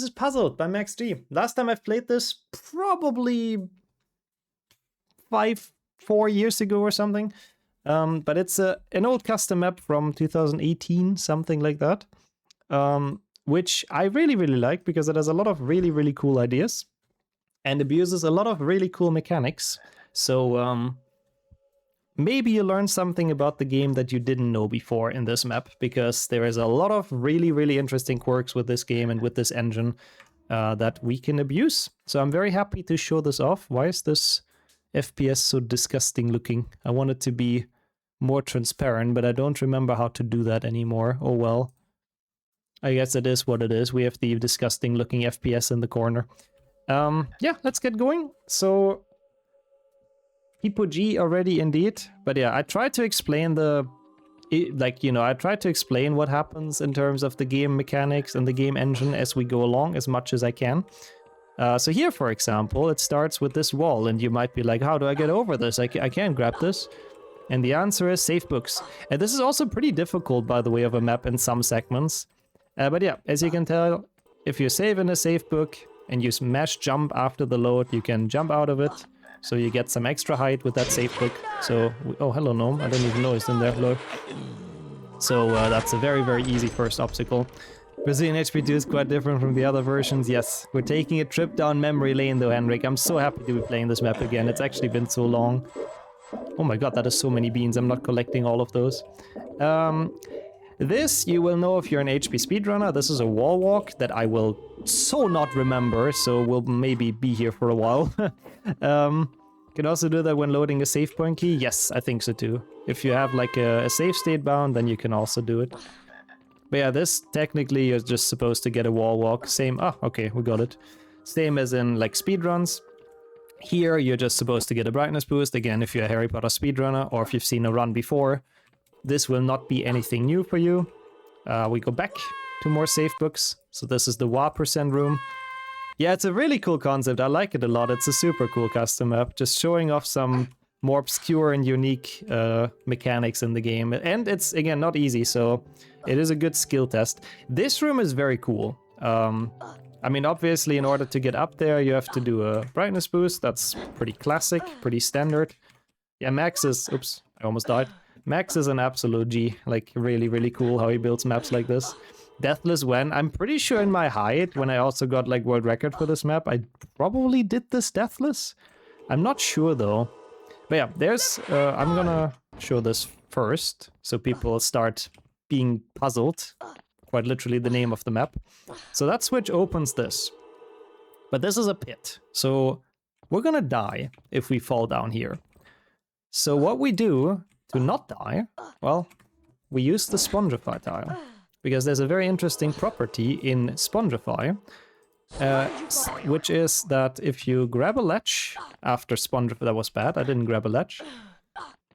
This is Puzzled by MaxG. Last time I've played this, probably 4 years ago or something. But it's an old custom map from 2018, something like that. Which I really like because it has a lot of really cool ideas and abuses a lot of really cool mechanics. So maybe you learned something about the game that you didn't know before in this map, because there is a lot of really interesting quirks with this game and with this engine that we can abuse. So I'm very happy to show this off. Why is this FPS so disgusting looking? I want it to be more transparent, but I don't remember how to do that anymore. Oh well. I guess it is what it is. We have the disgusting looking FPS in the corner. Yeah, let's get going. So Hippo G already indeed. But yeah, I tried to explain I tried to explain what happens in terms of the game mechanics and the game engine as we go along as much as I can. So here, for example, it starts with this wall, and you might be like, how do I get over this? I can't grab this. And the answer is save books. And this is also pretty difficult, by the way, of a map in some segments. But yeah, as you can tell, if you save in a save book and you smash jump after the load, you can jump out of it. So you get some extra height with that save book. So, oh, hello gnome, I didn't even know it's in there, look. So that's a very easy first obstacle. Brazilian HP2 is quite different from the other versions, yes. We're taking a trip down memory lane though, Henrik. I'm so happy to be playing this map again, it's actually been so long. Oh my god, that is so many beans, I'm not collecting all of those. This you will know if you're an HP speedrunner. This is a wall walk that I will so not remember, so we'll maybe be here for a while. Can also do that when loading a save point key. Yes, I think so too. If you have like a save state bound, then you can also do it. But yeah, this technically you're just supposed to get a wall walk. Same, okay, we got it. Same as in like speedruns. Here you're just supposed to get a brightness boost. Again, if you're a Harry Potter speedrunner or if you've seen a run before. This will not be anything new for you. We go back to more save books. So this is the WA% room. Yeah, it's a really cool concept. I like it a lot. It's a super cool custom map. Just showing off some more obscure and unique mechanics in the game. And it's, again, not easy, so it is a good skill test. This room is very cool. I mean, obviously, in order to get up there, you have to do a brightness boost. That's pretty classic, pretty standard. Yeah, Max is... Oops, I almost died. Max is an absolute G, like really cool how he builds maps like this. Deathless when, I'm pretty sure in my height, when I also got like world record for this map, I probably did this deathless. I'm not sure though. But yeah, there's, I'm gonna show this first, so people start being puzzled. Quite literally the name of the map. So that switch opens this. But this is a pit, so we're gonna die if we fall down here. So what we do to not die, well, we use the Spongify tile. Because there's a very interesting property in Spongify, which is that if you grab a ledge after Spongify... That was bad, I didn't grab a ledge.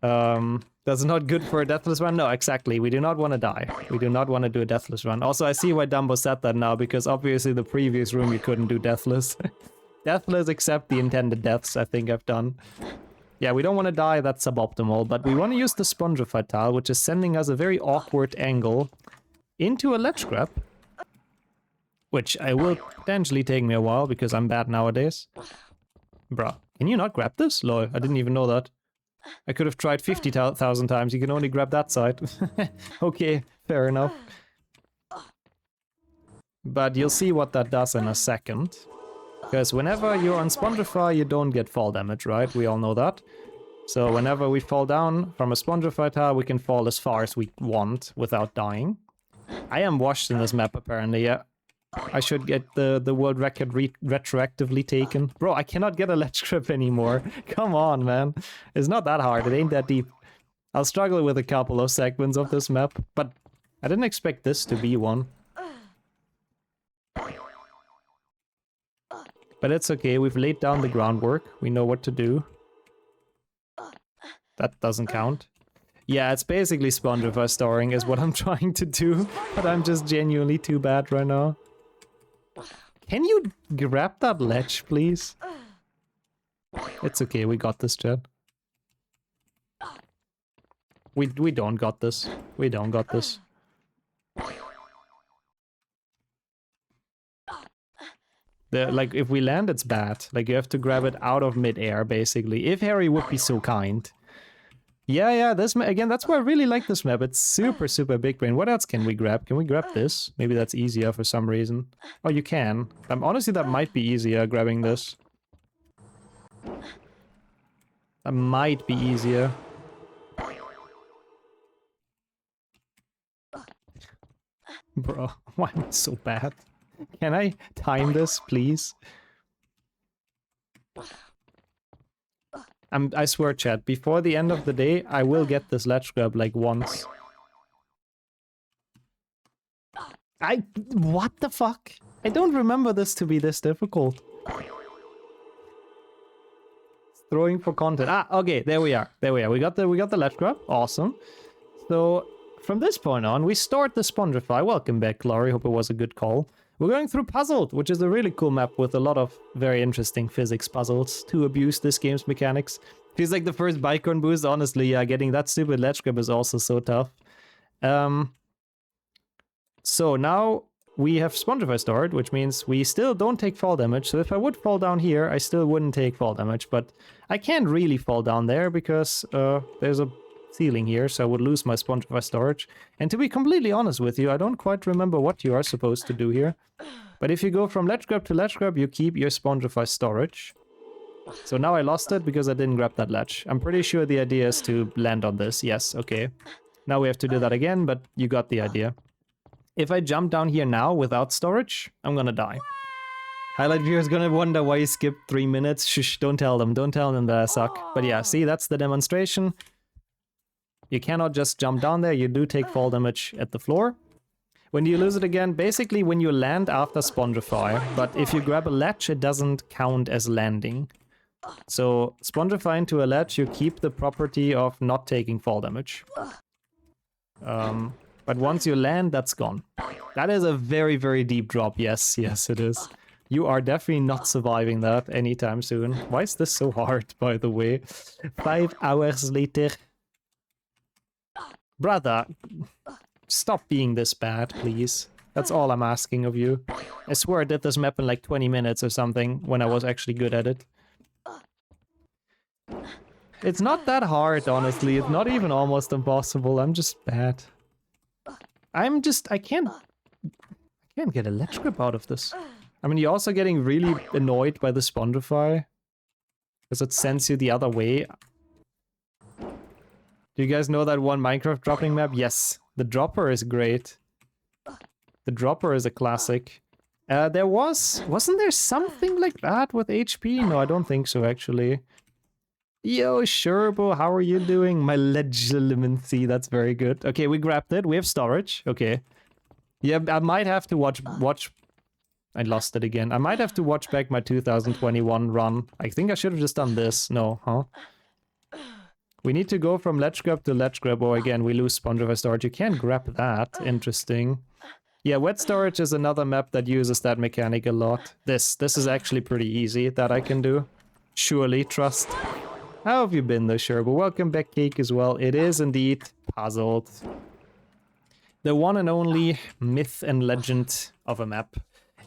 That's not good for a deathless run? No, exactly, we do not want to die. We do not want to do a deathless run. Also, I see why Dumbo said that now, because obviously the previous room you couldn't do deathless. Deathless except the intended deaths I think I've done. Yeah, we don't want to die, that's suboptimal, but we want to use the Spongify tile, which is sending us a very awkward angle into a ledge grab, which I will potentially take me a while because I'm bad nowadays. Bruh, can you not grab this? Lol, I didn't even know that. I could have tried 50,000 times, you can only grab that side. Okay, fair enough. But you'll see what that does in a second. Because whenever you're on Spongify, you don't get fall damage, right? We all know that. So whenever we fall down from a Spongify tile, we can fall as far as we want without dying. I am washed in this map, apparently, yeah. I should get the world record retroactively taken. Bro, I cannot get a ledge grip anymore. Come on, man. It's not that hard, it ain't that deep. I'll struggle with a couple of segments of this map, but I didn't expect this to be one. But it's okay, we've laid down the groundwork. We know what to do. That doesn't count. Yeah, it's basically Spongify storing is what I'm trying to do, but I'm just genuinely too bad right now. Can you grab that ledge, please? It's okay, we got this, chat. We don't got this. We don't got this. Like, if we land, it's bad. Like, you have to grab it out of midair, basically. If Harry would be so kind. Yeah, this again, that's why I really like this map. It's super, super big brain. What else can we grab? Can we grab this? Maybe that's easier for some reason. Oh, you can. Honestly, that might be easier, grabbing this. That might be easier. Bro, why am I so bad? Can I time this, please? I swear, chat, before the end of the day, I will get this ledge grab like once. What the fuck? I don't remember this to be this difficult. Throwing for content. Ah, okay, there we are. There we are. We got the ledge grab. Awesome. So from this point on, we start the Spongify. Welcome back, Laurie. Hope it was a good call. We're going through Puzzled, which is a really cool map with a lot of very interesting physics puzzles to abuse this game's mechanics. Feels like the first Bicorn boost, honestly. Yeah, getting that stupid ledge grab is also so tough. So now we have Spongify stored, which means we still don't take fall damage. So if I would fall down here, I still wouldn't take fall damage. But I can't really fall down there because there's a ceiling here, so I would lose my Spongify storage. And to be completely honest with you, I don't quite remember what you are supposed to do here. But if you go from ledge grab to ledge grab, you keep your Spongify storage. So now I lost it because I didn't grab that ledge. I'm pretty sure the idea is to land on this. Yes, okay. Now we have to do that again, but you got the idea. If I jump down here now without storage, I'm gonna die. Highlight viewers gonna wonder why you skipped 3 minutes. Shush, don't tell them. Don't tell them that I suck. But yeah, see, that's the demonstration. You cannot just jump down there. You do take fall damage at the floor. When you lose it again, basically when you land after Spongify. But if you grab a ledge, it doesn't count as landing. So Spongify into a ledge, you keep the property of not taking fall damage. But once you land, that's gone. That is a very, very deep drop. Yes, it is. You are definitely not surviving that anytime soon. Why is this so hard, by the way? 5 hours later. Brother, stop being this bad, please. That's all I'm asking of you. I swear I did this map in like 20 minutes or something when I was actually good at it. It's not that hard, honestly. It's not even almost impossible. I'm just bad. I can't get a ledge grip out of this. I mean, you're also getting really annoyed by the Spongify, because it sends you the other way. Do you guys know that one Minecraft dropping map? Yes, the dropper is great. The dropper is a classic. Wasn't there something like that with HP? No, I don't think so, actually. Yo, Sherbo, how are you doing? My legitimacy, that's very good. Okay, we grabbed it. We have storage. Okay. Yeah, I might have to watch... I lost it again. I might have to watch back my 2021 run. I think I should have just done this. No, huh? We need to go from ledge grab to ledge grab, or again, we lose Spongify storage. You can't grab that. Interesting. Yeah, wet storage is another map that uses that mechanic a lot. This is actually pretty easy that I can do. Surely, trust. How have you been though, Sherbo? Welcome back, Cake, as well. It is indeed Puzzled. The one and only myth and legend of a map.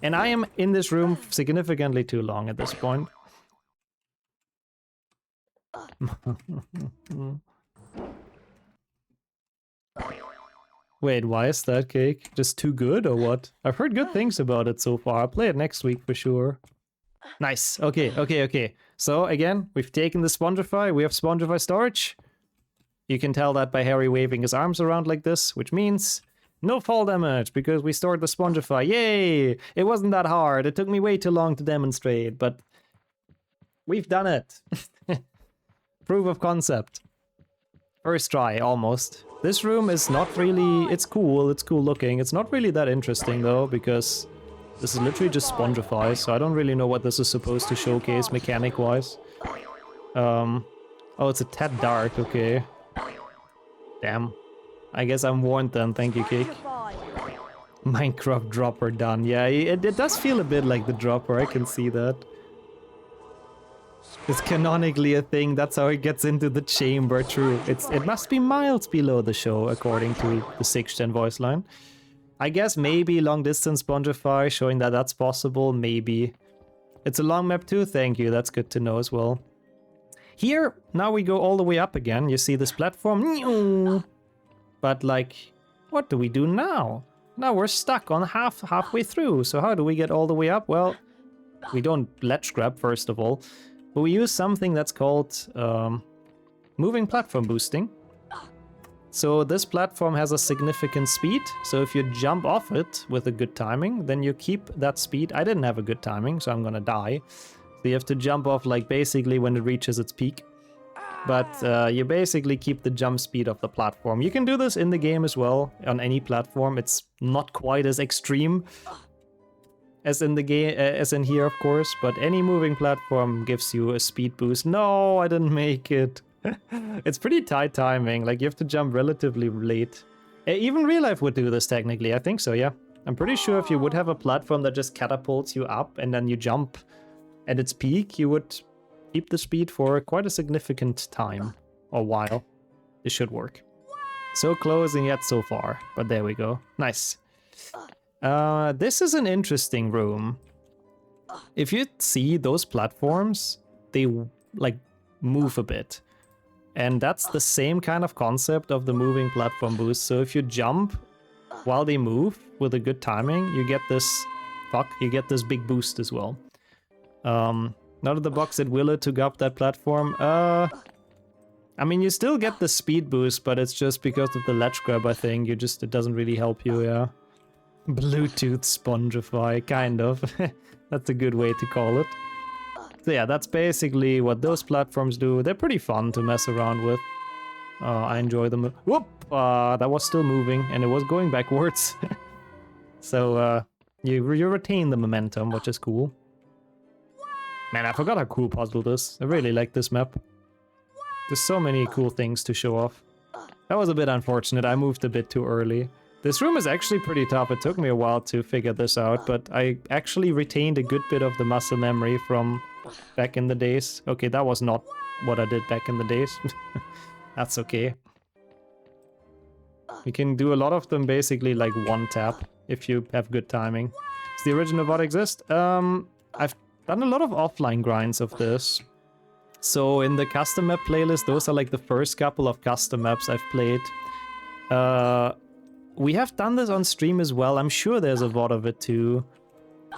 And I am in this room significantly too long at this point. Wait, why is that, Cake? Just too good or what? I've heard good things about it so far. I'll play it next week for sure. Nice. Okay. So again, we've taken the Spongify. We have Spongify storage. You can tell that by Harry waving his arms around like this, which means no fall damage because we stored the Spongify. Yay! It wasn't that hard. It took me way too long to demonstrate, but we've done it. Proof of concept. First try, almost. This room is not really... It's cool looking. It's not really that interesting though, because this is literally just Spongify, so I don't really know what this is supposed to showcase mechanic-wise. Oh, it's a tad dark, okay. Damn. I guess I'm warned then, thank you, Cake. Minecraft dropper done. Yeah, it does feel a bit like the dropper, I can see that. It's canonically a thing, that's how it gets into the chamber, true. It must be miles below the show, according to the 6th gen voice line. I guess maybe long distance Spongify, showing that that's possible, maybe. It's a long map too, thank you, that's good to know as well. Here, now we go all the way up again, you see this platform, but like, what do we do now? Now we're stuck on halfway through, so how do we get all the way up? Well, we don't ledge grab first of all, but we use something that's called moving platform boosting. So this platform has a significant speed, so if you jump off it with a good timing, then you keep that speed. I didn't have a good timing, so I'm gonna die. So you have to jump off like basically when it reaches its peak. But you basically keep the jump speed of the platform. You can do this in the game as well, on any platform. It's not quite as extreme as in the game, as in here of course, but any moving platform gives you a speed boost. No, I didn't make it. It's pretty tight timing, like you have to jump relatively late. Even real life would do this technically, I think so, yeah. I'm pretty sure if you would have a platform that just catapults you up and then you jump at its peak, you would keep the speed for quite a significant time or while. This should work. So close and yet so far, but there we go. Nice. This is an interesting room. If you see those platforms, they like move a bit. And that's the same kind of concept of the moving platform boost. So if you jump while they move with a good timing, you get this, you get this big boost as well. Out of the box, it will to go up that platform. I mean, you still get the speed boost, but it's just because of the ledge grab, I think. It doesn't really help you, yeah. Bluetooth spongify, kind of. That's a good way to call it. So yeah, that's basically what those platforms do. They're pretty fun to mess around with. I enjoy them. Whoop! That was still moving, and it was going backwards. So you retain the momentum, which is cool. Man, I forgot how cool puzzle is. I really like this map. There's so many cool things to show off. That was a bit unfortunate. I moved a bit too early. This room is actually pretty tough. It took me a while to figure this out, but I actually retained a good bit of the muscle memory from back in the days. Okay, that was not what I did back in the days. That's okay. You can do a lot of them basically like one tap if you have good timing. Does the original VOD exist? I've done a lot of offline grinds of this. So in the custom map playlist, those are like the first couple of custom maps I've played. We have done this on stream as well. I'm sure there's a VOD of it too.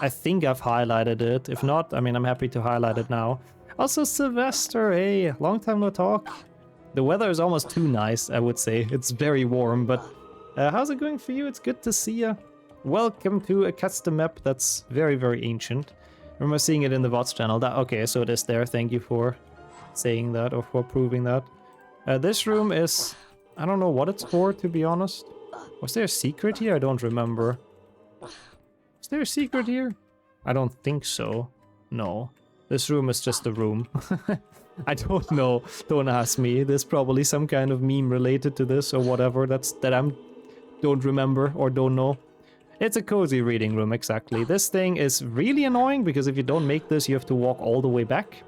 I think I've highlighted it. If not, I mean, I'm happy to highlight it now. Also, Sylvester, hey, long time no talk. The weather is almost too nice, I would say. It's very warm, but how's it going for you? It's good to see you. Welcome to a custom map that's very, very ancient. I remember seeing it in the VODs channel. Okay, so it is there. Thank you for saying that or for proving that. This room is... I don't know what it's for, to be honest. Was there a secret here? I don't remember. Is there a secret here? I don't think so. No. This room is just a room. I don't know. Don't ask me. There's probably some kind of meme related to this or whatever that I don't remember or don't know. It's a cozy reading room, exactly. This thing is really annoying because if you don't make this, you have to walk all the way back.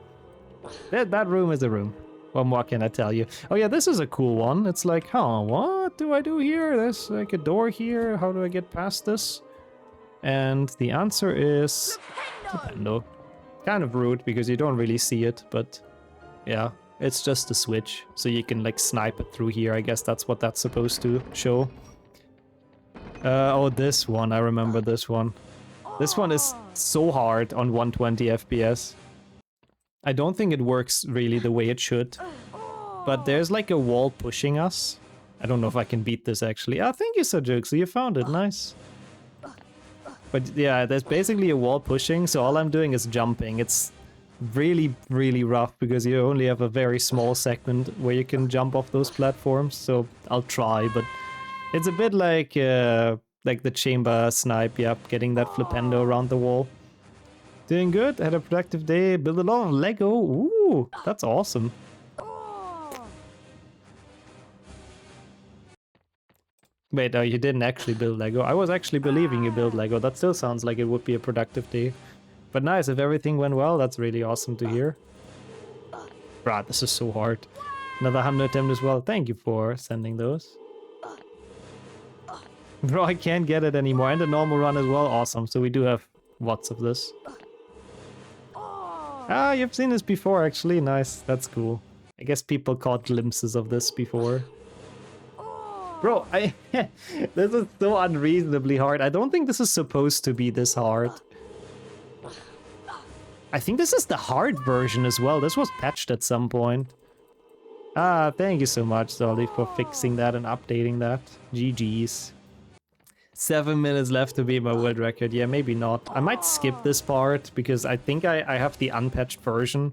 That room is a room. What more can I tell you? Oh yeah, this is a cool one. It's like, huh, what do I do here? There's like a door here. How do I get past this? And the answer is Nintendo. Kind of rude because you don't really see it, but yeah, it's just a switch. So you can like snipe it through here. I guess that's what that's supposed to show. Oh, this one. I remember this one. This one is so hard on 120 FPS. I don't think it works really the way it should. But there's like a wall pushing us. I don't know if I can beat this actually. Ah, thank you, Sajuk. So you found it. Nice. But yeah, there's basically a wall pushing, so all I'm doing is jumping. It's really, really rough because you only have a very small segment where you can jump off those platforms. So I'll try, but it's a bit like the chamber snipe. Yep, getting that flipendo around the wall. Doing good. Had a productive day. Build a lot of Lego. Ooh, that's awesome. Wait, you didn't actually build Lego. I was actually believing you build Lego. That still sounds like it would be a productive day. But nice, if everything went well, that's really awesome to hear. Bruh, this is so hard. Another 100 attempt as well. Thank you for sending those. Bro, I can't get it anymore. And a normal run as well. Awesome. So we do have lots of this. Ah, you've seen this before, actually. Nice, that's cool. I guess people caught glimpses of this before. Bro, this is so unreasonably hard. I don't think this is supposed to be this hard. I think this is the hard version as well. This was patched at some point. Ah, thank you so much, Zolly, for fixing that and updating that. GG's. 7 minutes left to beat my world record. Yeah, maybe not. I might skip this part because I think I have the unpatched version,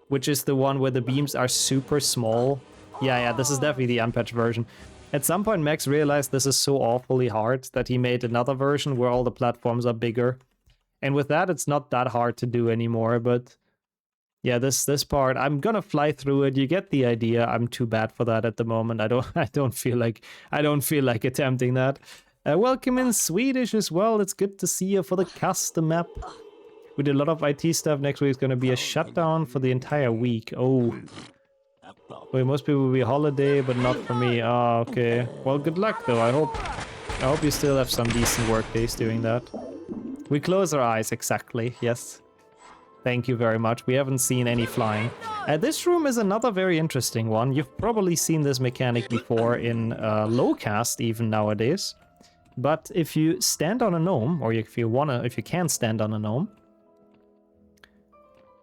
which is the one where the beams are super small. Yeah, this is definitely the unpatched version. At some point, Max realized this is so awfully hard that he made another version where all the platforms are bigger. And with that, it's not that hard to do anymore, but yeah, this part, I'm gonna fly through it. You get the idea. I'm too bad for that at the moment. I don't feel like attempting that. Welcome in Swedish as well. It's good to see you for the custom map. We did a lot of IT stuff. Next week is gonna be a shutdown for the entire week. Oh. Wait, most people will be holiday, but not for me. Ah, okay. Well, good luck though. I hope you still have some decent work days doing that. We close our eyes, exactly. Yes. Thank you very much. We haven't seen any flying. This room is another very interesting one. You've probably seen this mechanic before in lowcast even nowadays. But if you stand on a gnome, or if you can stand on a gnome,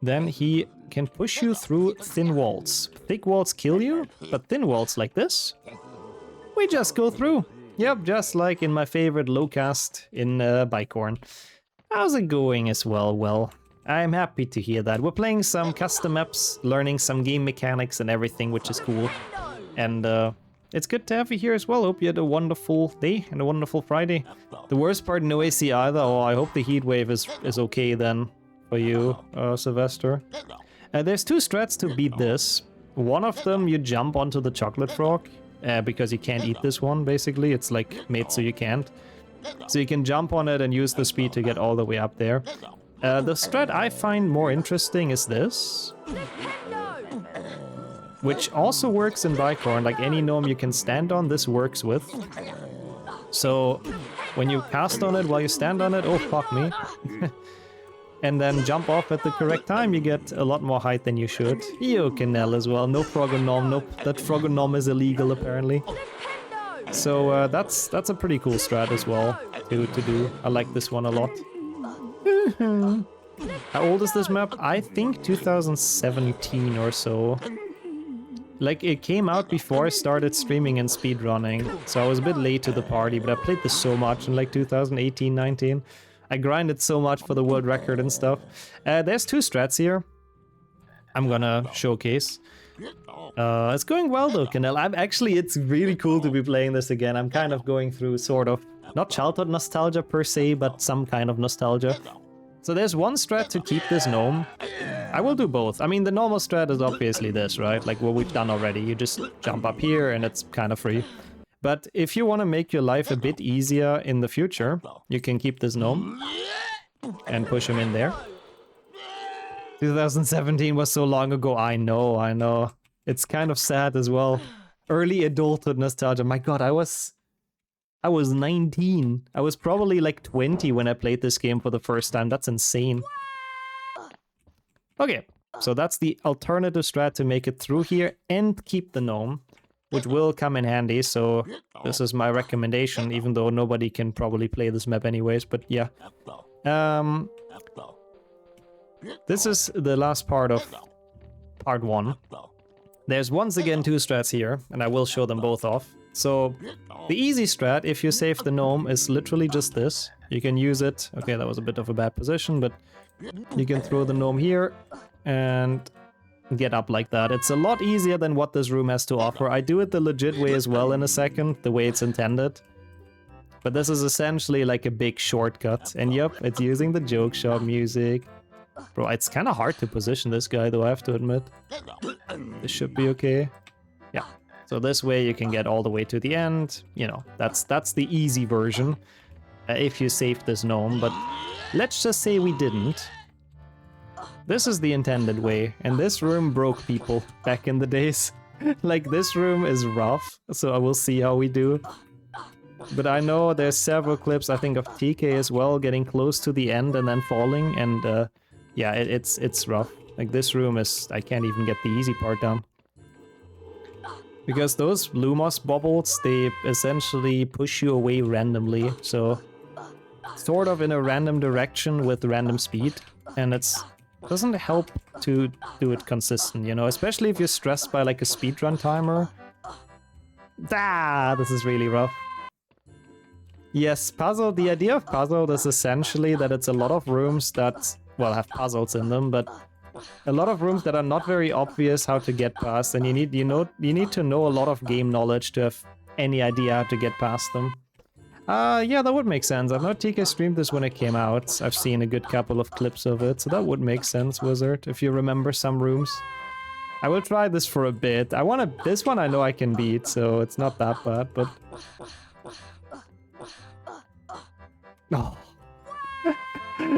then he can push you through thin walls. Thick walls kill you, but thin walls like this, we just go through. Yep, just like in my favorite lowcast in Bicorn. How's it going as well? Well, I'm happy to hear that. We're playing some custom maps, learning some game mechanics and everything, which is cool. And it's good to have you here as well. Hope you had a wonderful day and a wonderful Friday. The worst part, no AC either. Oh, I hope the heat wave is okay then for you, Sylvester. There's two strats to beat this. One of them, you jump onto the chocolate frog, because you can't eat this one, basically. It's like made so you can't. So you can jump on it and use the speed to get all the way up there. The strat I find more interesting is this, which also works in Bicorn. Like any gnome you can stand on, this works with. So when you cast on it while you stand on it, oh fuck me, and then jump off at the correct time, you get a lot more height than you should. Yo, Canel as well. No Frogonom. Nope, that Frogonom is illegal apparently. So that's a pretty cool strat as well to do. I like this one a lot. How old is this map? I think 2017 or so. Like, it came out before I started streaming and speedrunning, so I was a bit late to the party, but I played this so much in like 2018, 19. I grinded so much for the world record and stuff. There's two strats here I'm gonna showcase. It's going well though, Canel. It's really cool to be playing this again. I'm kind of going through sort of, not childhood nostalgia per se, but some kind of nostalgia. So there's one strat to keep this gnome. I will do both. I mean, the normal strat is obviously this, right? Like what we've done already. You just jump up here and it's kind of free. But if you want to make your life a bit easier in the future, you can keep this gnome and push him in there. 2017 was so long ago. I know. It's kind of sad as well. Early adulthood nostalgia. My god, I was 19. I was probably like 20 when I played this game for the first time. That's insane. Okay, so that's the alternative strat to make it through here and keep the gnome, which will come in handy. So this is my recommendation, even though nobody can probably play this map anyways, but yeah. This is the last part of part 1. There's once again two strats here, and I will show them both off. So the easy strat, if you save the gnome, is literally just this. You can use it. Okay, that was a bit of a bad position, but you can throw the gnome here and get up like that. It's a lot easier than what this room has to offer. I do it the legit way as well in a second, the way it's intended. But this is essentially like a big shortcut. And yep, it's using the joke shop music. Bro, it's kind of hard to position this guy though, I have to admit. This should be okay. Yeah. So this way you can get all the way to the end. You know, that's the easy version. If you save this gnome, but let's just say we didn't. This is the intended way, and this room broke people back in the days. Like, this room is rough, so I will see how we do. But I know there's several clips, I think of TK as well, getting close to the end and then falling, and yeah, it's rough. Like this room is, I can't even get the easy part done. Because those Lumos bubbles, they essentially push you away randomly, so sort of in a random direction with random speed, and it's doesn't help to do it consistent, you know, especially if you're stressed by like a speedrun timer. Ah, this is really rough. Yes, puzzle, the idea of puzzle is essentially that it's a lot of rooms that, well, have puzzles in them, but a lot of rooms that are not very obvious how to get past, and you need to know a lot of game knowledge to have any idea how to get past them. Yeah, that would make sense. I know TK streamed this when it came out. I've seen a good couple of clips of it, so that would make sense, Wizard, if you remember some rooms. I will try this for a bit. This one I know I can beat, so it's not that bad, but... Oh.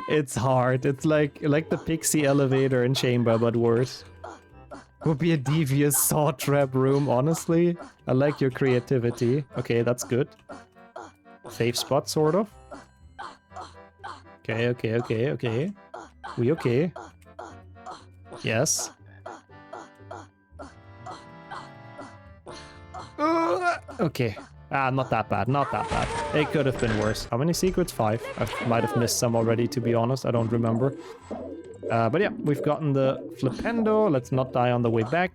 It's hard. It's like the Pixie elevator in Chamber, but worse. Would be a devious saw trap room, honestly. I like your creativity. Okay, that's good. Safe spot, sort of. Okay. We okay? Yes. Okay. Not that bad, not that bad. It could have been worse. How many secrets? 5. I might have missed some already, to be honest. I don't remember. But yeah, we've gotten the Flipendo. Let's not die on the way back.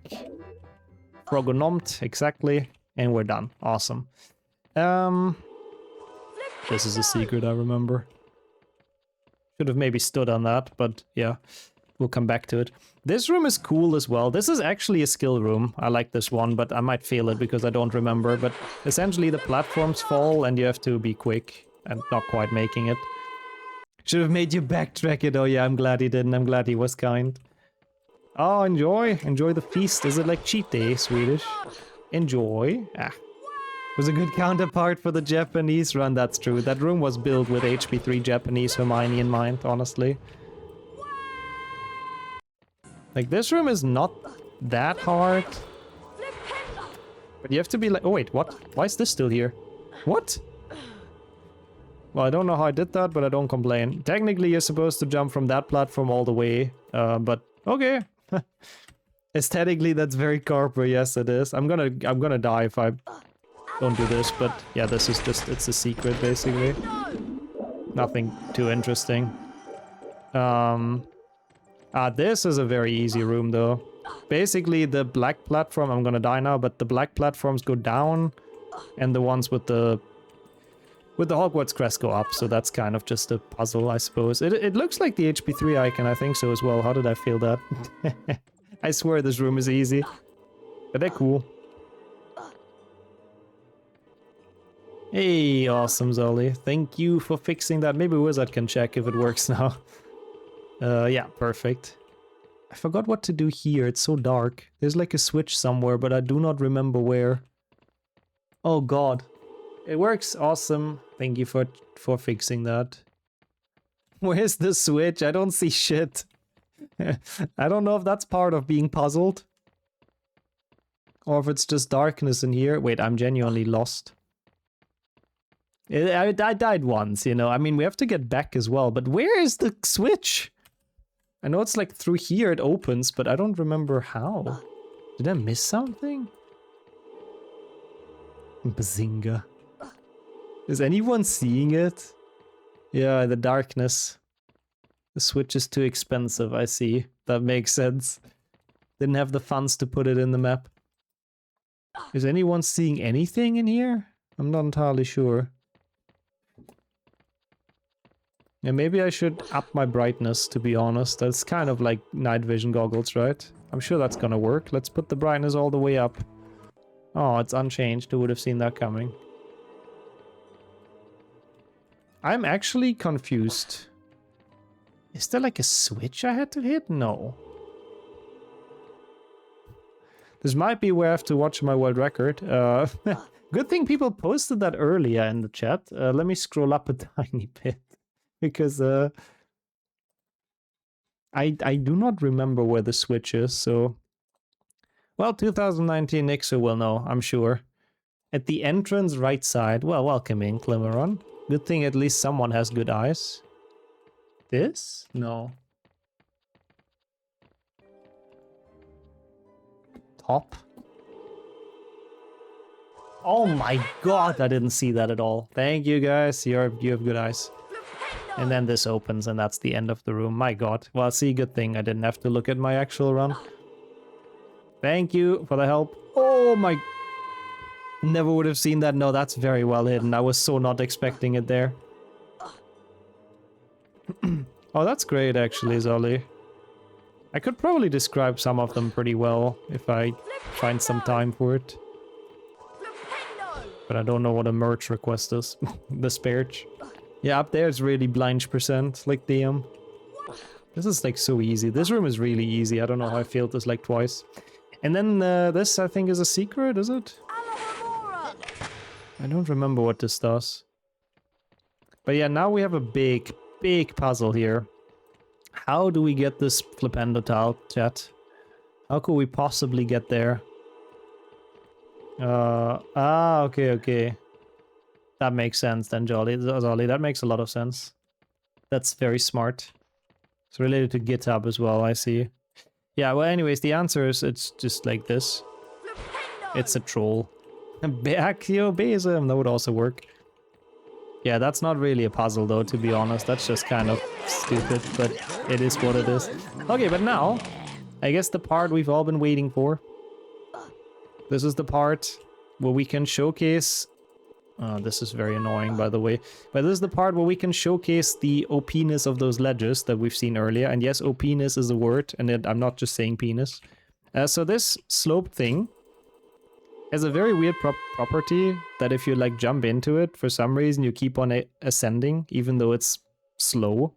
Frogonomt, exactly. And we're done. Awesome. This is a secret, I remember. Should have maybe stood on that, but yeah. We'll come back to it. This room is cool as well. This is actually a skill room. I like this one, but I might fail it because I don't remember. But essentially the platforms fall and you have to be quick and not quite making it. Should have made you backtrack it. Oh yeah, I'm glad he didn't. I'm glad he was kind. Oh, enjoy. Enjoy the feast. Is it like cheat day, Swedish? Enjoy. Was a good counterpart for the Japanese run, that's true. That room was built with HP3 Japanese Hermione in mind, honestly. Like, this room is not that hard. But you have to be like... Oh, wait, what? Why is this still here? What? Well, I don't know how I did that, but I don't complain. Technically, you're supposed to jump from that platform all the way. But, okay. Aesthetically, that's very corporate. Yes, it is. I'm gonna die if I don't do this. But, yeah, this is just... It's a secret, basically. Nothing too interesting. This is a very easy room, though. Basically, the black platform, I'm gonna die now, but the black platforms go down, and the ones with the Hogwarts crest go up, so that's kind of just a puzzle, I suppose. It looks like the HP3 icon, I think so as well. How did I feel that? I swear this room is easy. But they're cool. Hey, awesome, Zolly. Thank you for fixing that. Maybe Wizard can check if it works now. Yeah, perfect. I forgot what to do here. It's so dark. There's like a switch somewhere, but I do not remember where. Oh god. It works. Awesome. Thank you for fixing that. Where's the switch? I don't see shit. I don't know if that's part of being puzzled. Or if it's just darkness in here. Wait, I'm genuinely lost. I died once, you know. I mean, we have to get back as well. But where is the switch? I know it's like through here it opens, but I don't remember how. Did I miss something? Bazinga. Is anyone seeing it? Yeah, the darkness. The switch is too expensive, I see. That makes sense. Didn't have the funds to put it in the map. Is anyone seeing anything in here? I'm not entirely sure. Yeah, maybe I should up my brightness, to be honest. That's kind of like night vision goggles, right? I'm sure that's gonna work. Let's put the brightness all the way up. Oh, it's unchanged. Who would have seen that coming? I'm actually confused. Is there like a switch I had to hit? No. This might be where I have to watch my world record. Good thing people posted that earlier in the chat. Let me scroll up a tiny bit. Because I do not remember where the switch is, so... Well, 2019 Nixer will know, I'm sure. At the entrance right side. Well, welcome in, Climeron. Good thing at least someone has good eyes. This? No. top. Oh my god, I didn't see that at all. Thank you guys, you have good eyes. And then this opens and that's the end of the room. My god. Well, see, good thing I didn't have to look at my actual run. Thank you for the help. Oh my... Never would have seen that. No, that's very well hidden. I was so not expecting it there. Oh, that's great actually, Zolly. I could probably describe some of them pretty well if I find some time for it. But I don't know what a merge request is. The sparge. Yeah, up there it's really blind percent, like damn. This is like so easy. This room is really easy. I don't know how I failed this like twice. And then this I think is a secret, is it? I don't remember what this does. But yeah, now we have a big puzzle here. How do we get this Flipendo tile, chat? How could we possibly get there? Okay. That makes sense then, Zolly. That makes a lot of sense. That's very smart. It's related to GitHub as well, I see. Yeah, well anyways, the answer is it's just like this. It's a troll. Backio-basm, that would also work. Yeah, that's not really a puzzle though, to be honest. That's just kind of stupid, but it is what it is. Okay, but now, I guess the part we've all been waiting for. This is the part where we can showcase... this is very annoying, by the way. But this is the part where we can showcase the OP-ness of those ledges that we've seen earlier. And yes, OP-ness is a word, and I'm not just saying penis. So this slope thing has a very weird property that if you like jump into it, for some reason you keep on ascending, even though it's slow.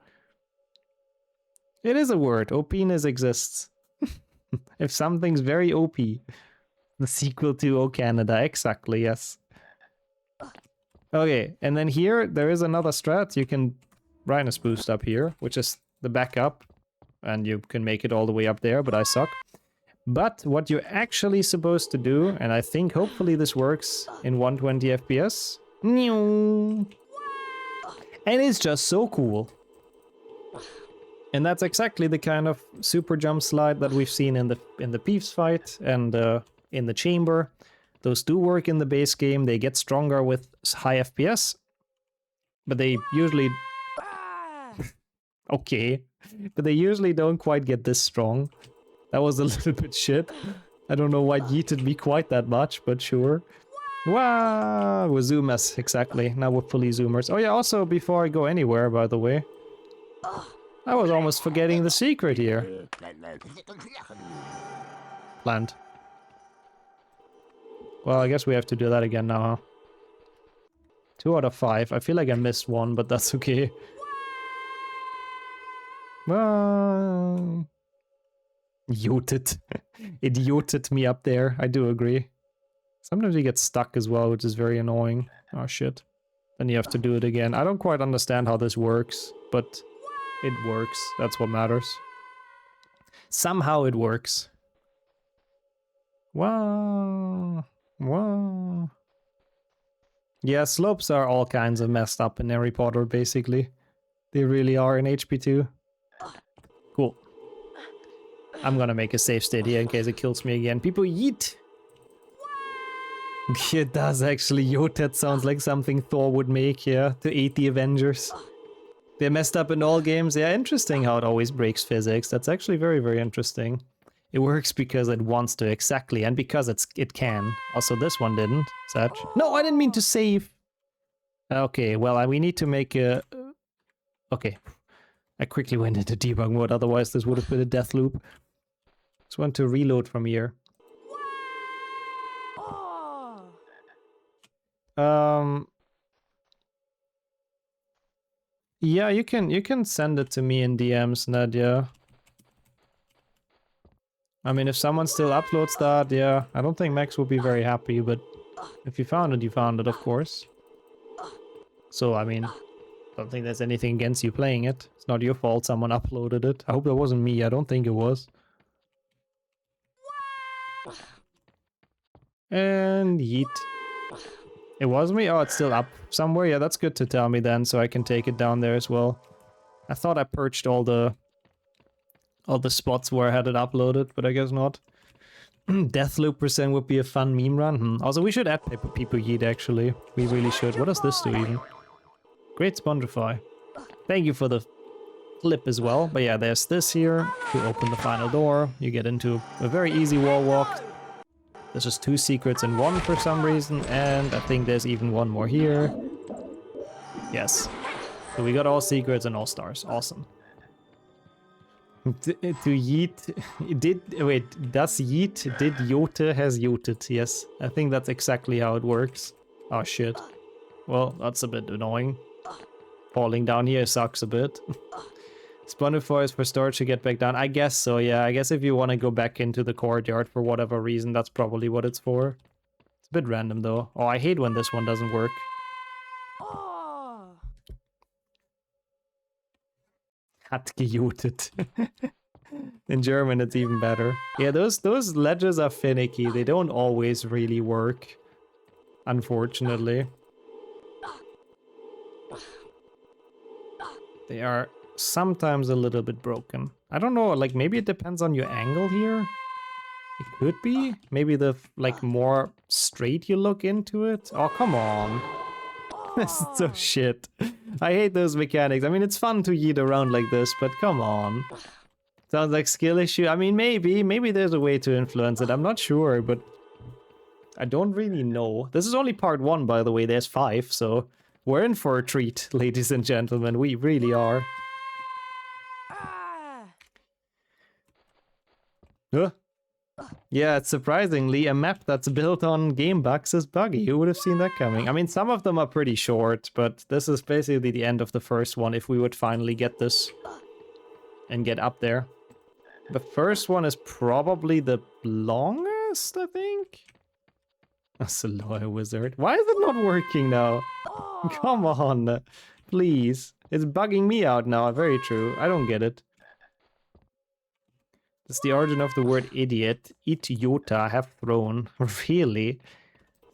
It is a word. OP-ness exists. If something's very OP. The sequel to O Canada, exactly, yes. Okay, and then here there is another strat. You can Rhinus boost up here, which is the backup. And you can make it all the way up there, but I suck. But what you're actually supposed to do, and I think hopefully this works in 120 FPS. And it's just so cool. And that's exactly the kind of super jump slide that we've seen in the Peeves fight and in the chamber. Those do work in the base game. They get stronger with high FPS. But they usually... Okay. But they usually don't quite get this strong. That was a little bit shit. I don't know why it yeeted me quite that much, but sure. Wow, we're zoomers, exactly. Now we're fully zoomers. Oh yeah, also before I go anywhere, by the way. I was almost forgetting the secret here. Plant. Well, I guess we have to do that again now, huh? 2 out of 5. I feel like I missed one, but that's okay. Well... Yoted. It yoted me up there, I do agree. Sometimes you get stuck as well, which is very annoying. Oh shit. Then you have to do it again. I don't quite understand how this works, but it works. That's what matters. Somehow it works. Wow. Wow. Yeah, slopes are all kinds of messed up in Harry Potter, basically. They really are in HP2. Cool. I'm gonna make a safe state here in case it kills me again. People yeet! It does actually. Yotet sounds like something Thor would make, yeah, to aid the Avengers. They're messed up in all games. Yeah, interesting how it always breaks physics. That's actually very, very interesting. It works because it wants to, exactly, and because it can. Also, this one didn't, Satch. No, I didn't mean to save! Okay, well, we need to make a... Okay. I quickly went into debug mode, otherwise this would have been a death loop. Just want to reload from here. Yeah, you can send it to me in DMs, Nadia. I mean, if someone still uploads that, yeah, I don't think Max will be very happy, but if you found it, of course. So, I mean, I don't think there's anything against you playing it. It's not your fault someone uploaded it. I hope that wasn't me. I don't think it was. And yeet. It was me? Oh, it's still up somewhere? Yeah, that's good to tell me then, so I can take it down there as well. I thought I purged all the spots where I had it uploaded, but I guess not. Deathloop percent would be a fun meme run. Also, we should add people yeet, actually. We really should. What does this do even? Great Spongify. Thank you for the flip as well. But yeah, there's this here. To open the final door, you get into a very easy wall walk. There's just 2 secrets in one for some reason. And I think there's even one more here. Yes. So we got all secrets and all stars. Awesome. To yeet, does yeet, did yote, has yoted, yes. I think that's exactly how it works. Oh shit. Well, that's a bit annoying. Falling down here sucks a bit. Spawnifer is for storage to get back down. I guess so, yeah. I guess if you want to go back into the courtyard for whatever reason, that's probably what it's for. It's a bit random though. Oh, I hate when this one doesn't work. Hat gejotet. In German, it's even better. Yeah, those ledges are finicky. They don't always really work, unfortunately. They are sometimes a little bit broken. I don't know, like maybe it depends on your angle here. It could be. Maybe the like more straight you look into it. Oh, come on. This is so shit. I hate those mechanics. I mean, it's fun to yeet around like this, but come on. Sounds like skill issue. I mean, maybe there's a way to influence it. I'm not sure, but I don't really know. This is only part 1, by the way. There's 5, so we're in for a treat, ladies and gentlemen. We really are. Yeah, it's surprisingly a map that's built on game bugs is buggy. Who would have seen that coming? I mean, some of them are pretty short, but this is basically the end of the first one if we would finally get this and get up there. The first one is probably the longest, I think. That's a lawyer wizard. Why is it not working now? Come on, please. It's bugging me out now. Very true. I don't get it. It's the origin of the word idiot. Idiota have thrown. Really?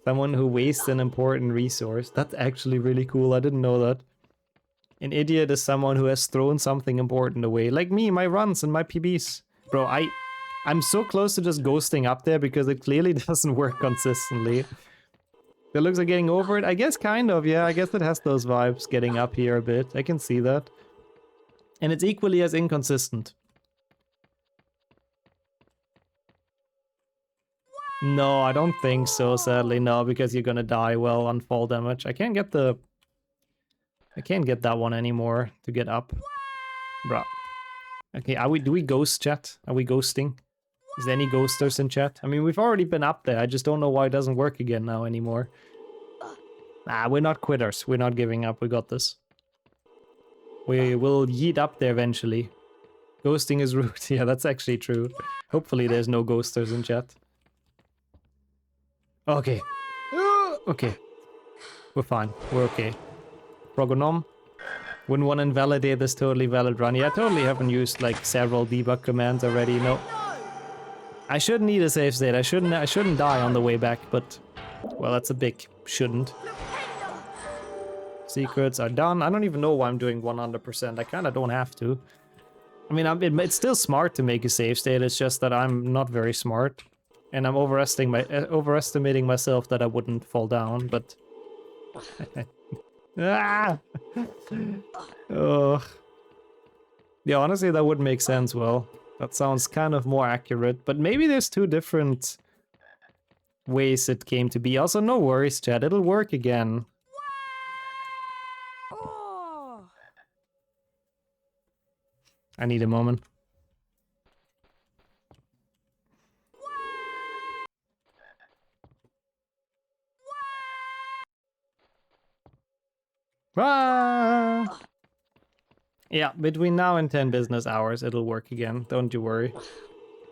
Someone who wastes an important resource. That's actually really cool. I didn't know that. An idiot is someone who has thrown something important away. Like me, my runs and my PBs. Bro, I'm so close to just ghosting up there because it clearly doesn't work consistently. It looks like getting over it. I guess kind of, yeah. I guess it has those vibes getting up here a bit. I can see that. And it's equally as inconsistent. No, I don't think so, sadly. No, because you're gonna die well on fall damage. I can't get that one anymore to get up. Bruh. Okay, do we ghost chat? Are we ghosting? Is there any ghosters in chat? I mean, we've already been up there. I just don't know why it doesn't work again now anymore. Nah, we're not quitters. We're not giving up. We got this. We will yeet up there eventually. Ghosting is rude. Yeah, that's actually true. Hopefully there's no ghosters in chat. Okay. Okay. We're fine. We're okay. Progonom. Wouldn't want to invalidate this totally valid run. Yeah, I totally haven't used like several debug commands already. No. I shouldn't need a save state. I shouldn't die on the way back, but well, that's a big shouldn't. Secrets are done. I don't even know why I'm doing 100%. I kind of don't have to. I mean, it's still smart to make a save state. It's just that I'm not very smart. And I'm overestimating myself that I wouldn't fall down, but... ah! Ugh. Yeah, honestly, that would make sense, well. That sounds kind of more accurate, but maybe there's 2 different ways it came to be. Also, no worries, chat. It'll work again. I need a moment. Ah! Yeah, between now and 10 business hours, it'll work again. Don't you worry.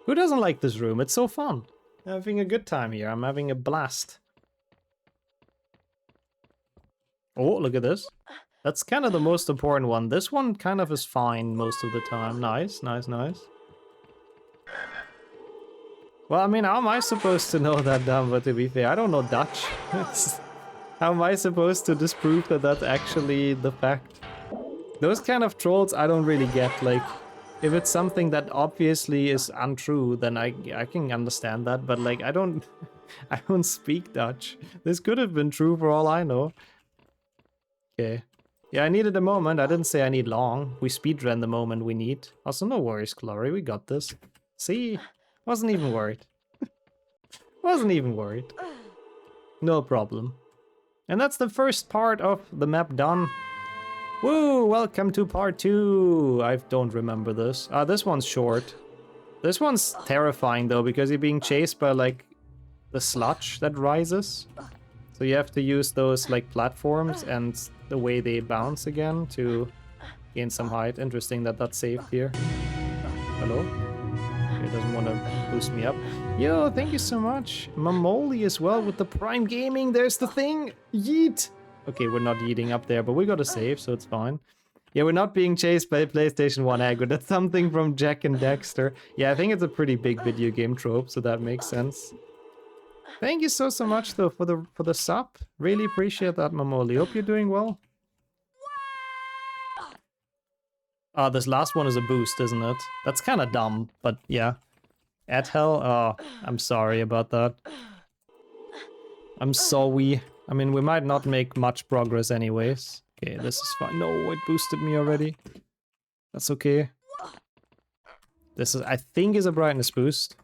Who doesn't like this room? It's so fun. I'm having a good time here. I'm having a blast. Oh, look at this. That's kind of the most important one. This one kind of is fine most of the time. Nice, nice, nice. Well, I mean, how am I supposed to know that, but to be fair, I don't know Dutch. How am I supposed to disprove that that's actually the fact? Those kind of trolls I don't really get, like, if it's something that obviously is untrue, then I can understand that. But like, I don't speak Dutch. This could have been true for all I know. Okay. Yeah, I needed a moment. I didn't say I need long. We speedrun the moment we need. Also, no worries, Glory. We got this. See? Wasn't even worried. Wasn't even worried. No problem. And that's the first part of the map done. Woo! Welcome to part 2. I don't remember this. This one's short. This one's terrifying though, because you're being chased by like the sludge that rises. So you have to use those like platforms and the way they bounce again to gain some height. Interesting that that's saved here. Hello? It doesn't want to boost me up. Yo, thank you so much. Mamoli as well with the Prime Gaming. There's the thing. Yeet. Okay, we're not yeeting up there, but we got a save, so it's fine. Yeah, we're not being chased by PlayStation 1 aggro. That's something from Jack and Dexter. Yeah, I think it's a pretty big video game trope, so that makes sense. Thank you so much though for the sub. Really appreciate that, Mamoli. Hope you're doing well. This last one is a boost, isn't it? That's kind of dumb, but yeah. At hell? Oh, I'm sorry about that. I'm sorry. I mean, we might not make much progress anyways. Okay, this is fine. No, it boosted me already. That's okay. This is, I think, is a brightness boost.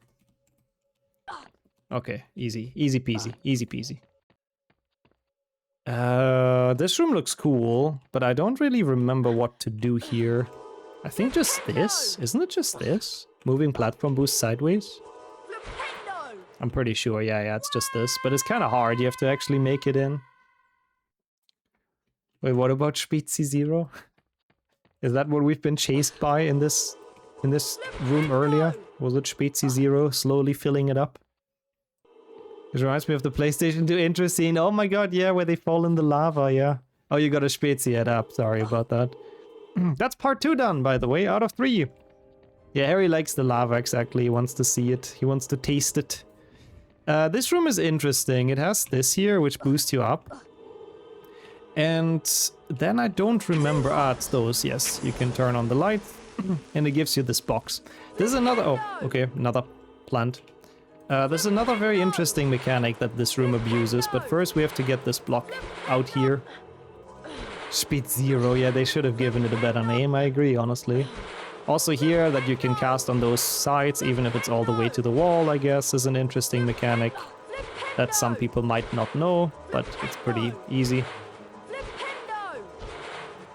Okay, easy. Easy peasy. Easy peasy. This room looks cool, but I don't really remember what to do here. I think just this. Isn't it just this? Moving platform boost sideways? I'm pretty sure, yeah, it's just this. But it's kind of hard, you have to actually make it in. Wait, what about Spezi Zero? Is that what we've been chased by in this room earlier? Was it Spezi Zero slowly filling it up? It reminds me of the PlayStation 2 intro scene. Oh my god, yeah, where they fall in the lava, yeah. Oh, you got a Spezi head up, sorry about that. That's part 2 done, by the way, out of 3. Yeah, Harry likes the lava, exactly. He wants to see it. He wants to taste it. This room is interesting. It has this here, which boosts you up. And then I don't remember... it's those, yes. You can turn on the light, and it gives you this box. This is another... Oh, okay, another plant. There's another very interesting mechanic that this room abuses, but first we have to get this block out here. Speed Zero, yeah, they should have given it a better name, I agree, honestly. Also here, that you can cast on those sides, even if it's all the way to the wall, I guess, is an interesting mechanic that some people might not know, but it's pretty easy.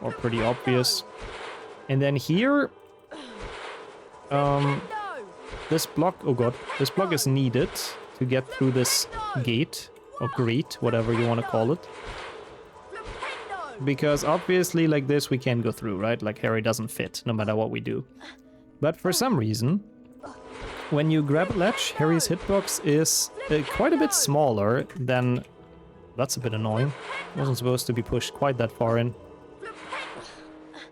Or pretty obvious. And then here... this block... Oh god. This block is needed to get through this gate, or grate, whatever you want to call it. Because obviously like this we can't go through, right? Like Harry doesn't fit, no matter what we do. But for some reason, when you grab a ledge, Harry's hitbox is quite a bit smaller than... That's a bit annoying. Wasn't supposed to be pushed quite that far in.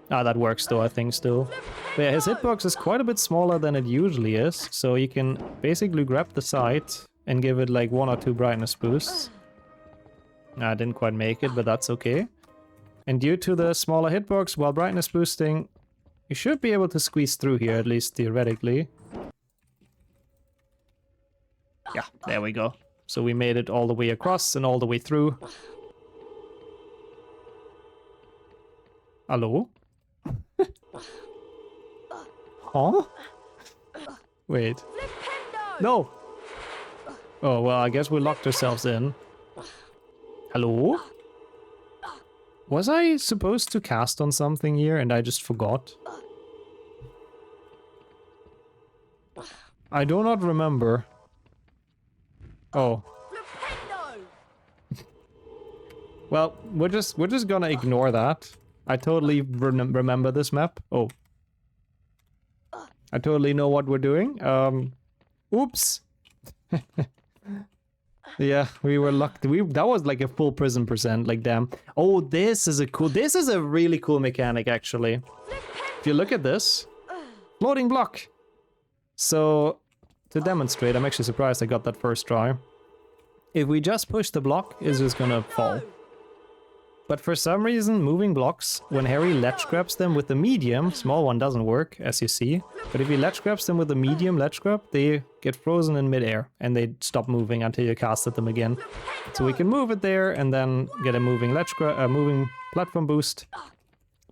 That works though, I think, still. But yeah, his hitbox is quite a bit smaller than it usually is, so you can basically grab the side and give it like 1 or 2 brightness boosts. I didn't quite make it, but that's okay. And due to the smaller hitbox while brightness boosting, you should be able to squeeze through here, at least theoretically. Yeah, there we go. So we made it all the way across and all the way through. Hello? Huh? Wait. No! Oh, well, I guess we locked ourselves in. Hello? Was I supposed to cast on something here and I just forgot? I do not remember. Oh. Well, we're just gonna ignore that. I totally remember this map. Oh. I totally know what we're doing. Oops. Yeah, we were locked. That was like a full prison percent, like damn. Oh, this is a really cool mechanic actually. If you look at this, floating block. So to demonstrate, I'm actually surprised I got that first try. If we just push the block, it's just gonna fall. But for some reason, moving blocks, when Harry ledge grabs them with the medium, small one doesn't work, as you see. But if he ledge grabs them with the medium ledge grab, they get frozen in midair and they stop moving until you cast at them again. So we can move it there and then get a moving moving platform boost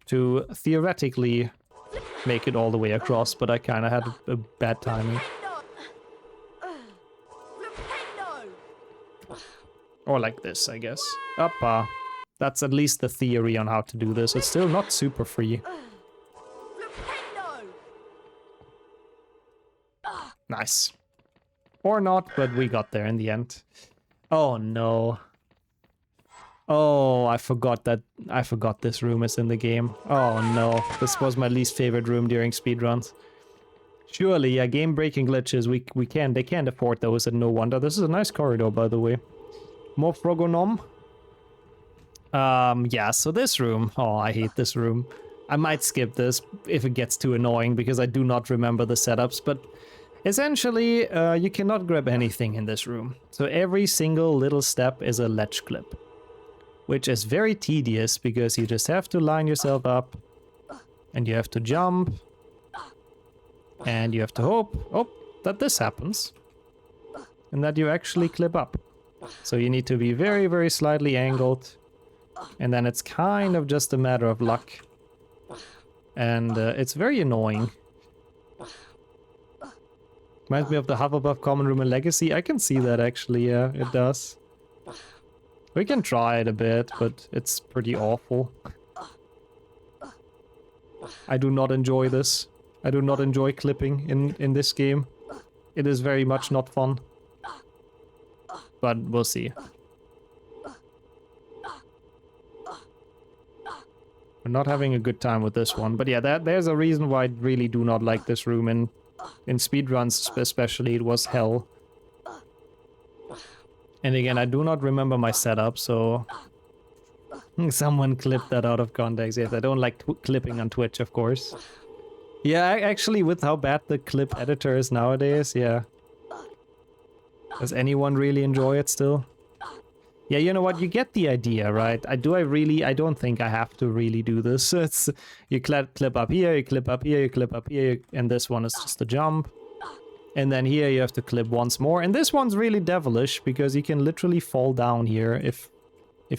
to theoretically make it all the way across, but I kind of had a bad timing. Or like this, I guess. Uppa. That's at least the theory on how to do this. It's still not super free. Nice. Or not, but we got there in the end. Oh no. Oh, I forgot this room is in the game. Oh no, this was my least favorite room during speedruns. Surely, yeah, game-breaking glitches, they can't afford those, and no wonder. This is a nice corridor, by the way. More Frogonom. Yeah, so this room. Oh, I hate this room. I might skip this if it gets too annoying, because I do not remember the setups, but essentially, you cannot grab anything in this room. So every single little step is a ledge clip, which is very tedious, because you just have to line yourself up, and you have to jump, and you have to hope that this happens, and that you actually clip up. So you need to be very, very slightly angled, and then it's kind of just a matter of luck. And it's very annoying. Reminds me of the Hufflepuff common room in Legacy. I can see that actually, yeah, it does. We can try it a bit, but it's pretty awful. I do not enjoy this. I do not enjoy clipping in this game. It is very much not fun. But we'll see. We're not having a good time with this one. But yeah, there's a reason why I really do not like this room. In speedruns especially, it was hell. And again, I do not remember my setup, so... Someone clipped that out of context. Yes, I don't like clipping on Twitch, of course. Yeah, actually, with how bad the clip editor is nowadays, yeah. Does anyone really enjoy it still? Yeah, you know what? You get the idea, right? I don't think I have to really do this. It's you clip up here, you clip up here, you clip up here, and this one is just a jump. And then here you have to clip once more. And this one's really devilish because you can literally fall down here if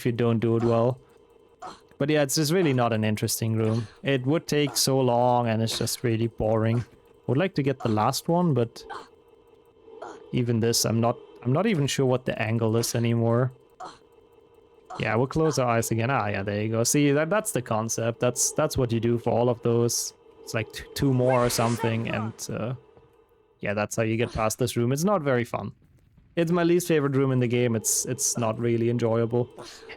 you don't do it well. But yeah, it's just really not an interesting room. It would take so long and it's just really boring. Would like to get the last one, but even this, I'm not even sure what the angle is anymore. Yeah, we'll close our eyes again. Ah, yeah, there you go. See, that's the concept. That's what you do for all of those. It's like two more or something, and yeah, that's how you get past this room. It's not very fun. It's my least favorite room in the game. It's not really enjoyable.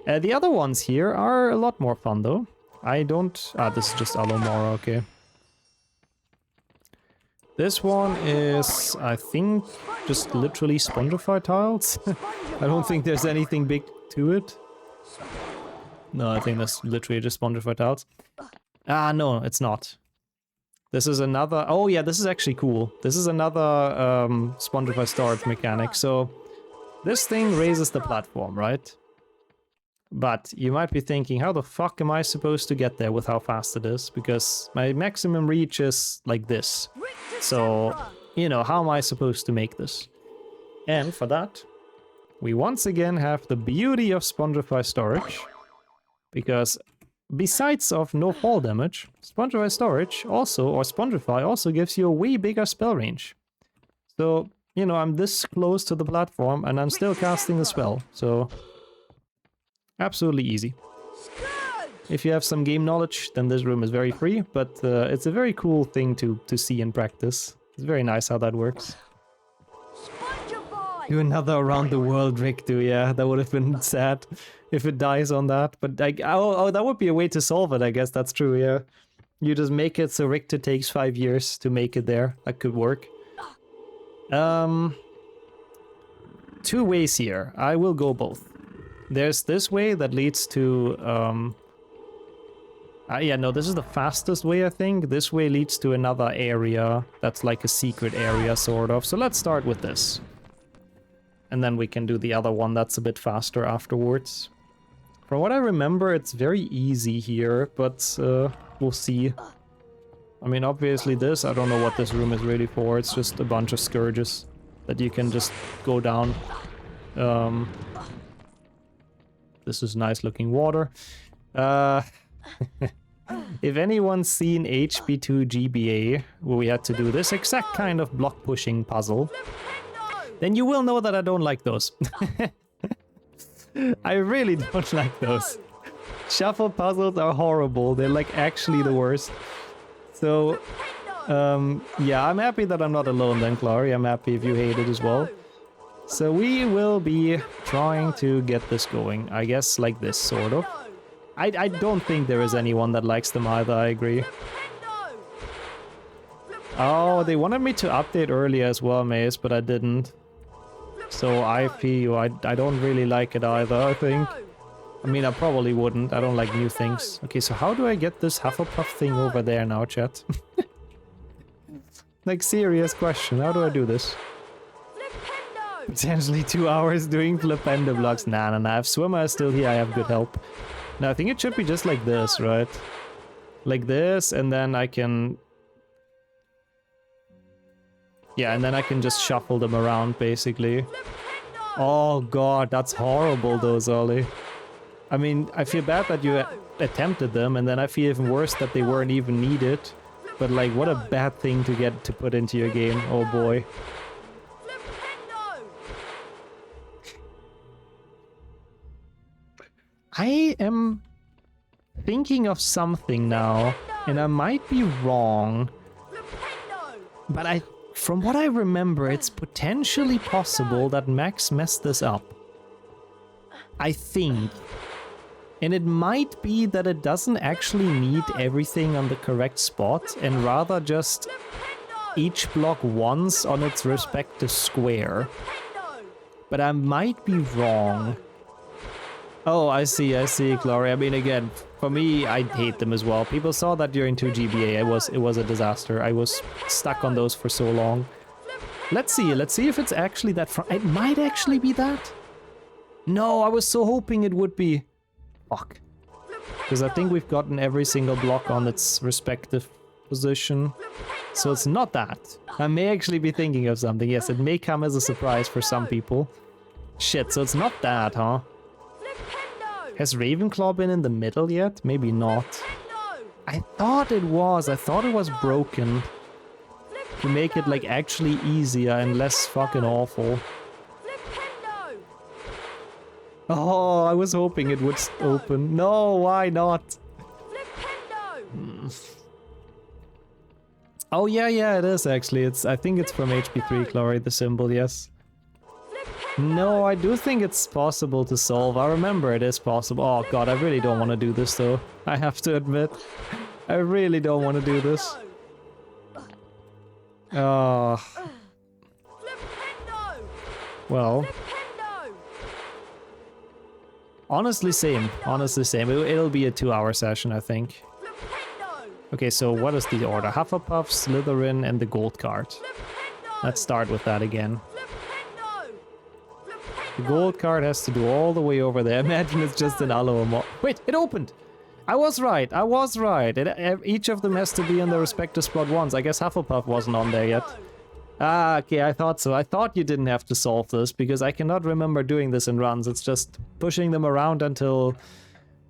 The other ones here are a lot more fun, though. This is just Alomora, okay. This one is, I think, just literally Spongify tiles. I don't think there's anything big to it. No, I think that's literally just Spongify tiles. Ah, no, it's not. This is another... Oh yeah, this is actually cool. This is another Spongify storage mechanic. So this thing raises the platform, right? But you might be thinking, how the fuck am I supposed to get there with how fast it is? Because my maximum reach is like this. So, you know, how am I supposed to make this? And for that, we once again have the beauty of Spongify storage. Because besides of no fall damage, Spongify storage also, or Spongify also gives you a way bigger spell range. So, you know, I'm this close to the platform and I'm still casting the spell, so absolutely easy. If you have some game knowledge, then this room is very free, but it's a very cool thing to see in practice. It's very nice how that works. Do another around the world rig too, yeah, that would have been sad if it dies on that. But oh, that would be a way to solve it, I guess. That's true, yeah. You just make it so Richter takes 5 years to make it there. That could work. 2 ways here. I will go both. There's this way that leads to... yeah, no, this is the fastest way, I think. This way leads to another area that's like a secret area, sort of. So let's start with this. And then we can do the other one that's a bit faster afterwards. From what I remember, it's very easy here, but we'll see. I mean, obviously this, I don't know what this room is really for. It's just a bunch of scourges that you can just go down. This is nice looking water. If anyone's seen HP2 GBA, where we had to do this exact kind of block pushing puzzle, then you will know that I don't like those. I really don't like those. Shuffle puzzles are horrible. They're like actually the worst. So, yeah, I'm happy that I'm not alone then, Clary. I'm happy if you hate it as well. So we will be trying to get this going. I guess like this, sort of. I don't think there is anyone that likes them either, I agree. Oh, they wanted me to update earlier as well, Maze, but I didn't. So I feel I don't really like it either, I think. I mean, I probably wouldn't. I don't like new things. Okay, so how do I get this Hufflepuff thing over there now, chat? Like, serious question. How do I do this? Potentially 2 hours doing Flipendo blocks. Nah. If Swimmer is still here, I have good help. No, I think it should be just like this, right? Like this, and then I can... Yeah, and then I can just shuffle them around, basically. Oh god, that's horrible though, Zolly. I mean, I feel bad that you attempted them, and then I feel even worse that they weren't even needed. But like, what a bad thing to get to put into your game, oh boy. I am thinking of something now, and I might be wrong, but from what I remember, it's potentially possible that Max messed this up. I think. And it might be that it doesn't actually need everything on the correct spot, and rather just each block once on its respective square. But I might be wrong. Oh, I see, Glory. I mean, again, for me, I hate them as well. People saw that during 2GBA. It was a disaster. I was stuck on those for so long. Let's see if it's actually that it might actually be that. No, I was so hoping it would be. Fuck. Because I think we've gotten every single block on its respective position. So it's not that. I may actually be thinking of something. Yes, it may come as a surprise for some people. Shit, so it's not that, huh? Has Ravenclaw been in the middle yet? Maybe not. I thought it was. I thought it was broken. To make it like actually easier and less fucking awful. Oh, I was hoping it would open. No, why not? Oh yeah, it is actually. I think it's from HP3, Chloe, the symbol, yes. No, I do think it's possible to solve. I remember it is possible. Oh god, I really don't want to do this though. I have to admit. I really don't want to do this. Well. Honestly, same. It'll be a 2-hour session, I think. Okay, so what is the order? Hufflepuff, Slytherin, and the gold card. Let's start with that again. The gold card has to do all the way over there. Imagine it's just an Aloe. Wait, it opened! I was right. Each of them has to be in their respective spot once. I guess Hufflepuff wasn't on there yet. Ah, okay, I thought so. I thought you didn't have to solve this, because I cannot remember doing this in runs. It's just pushing them around until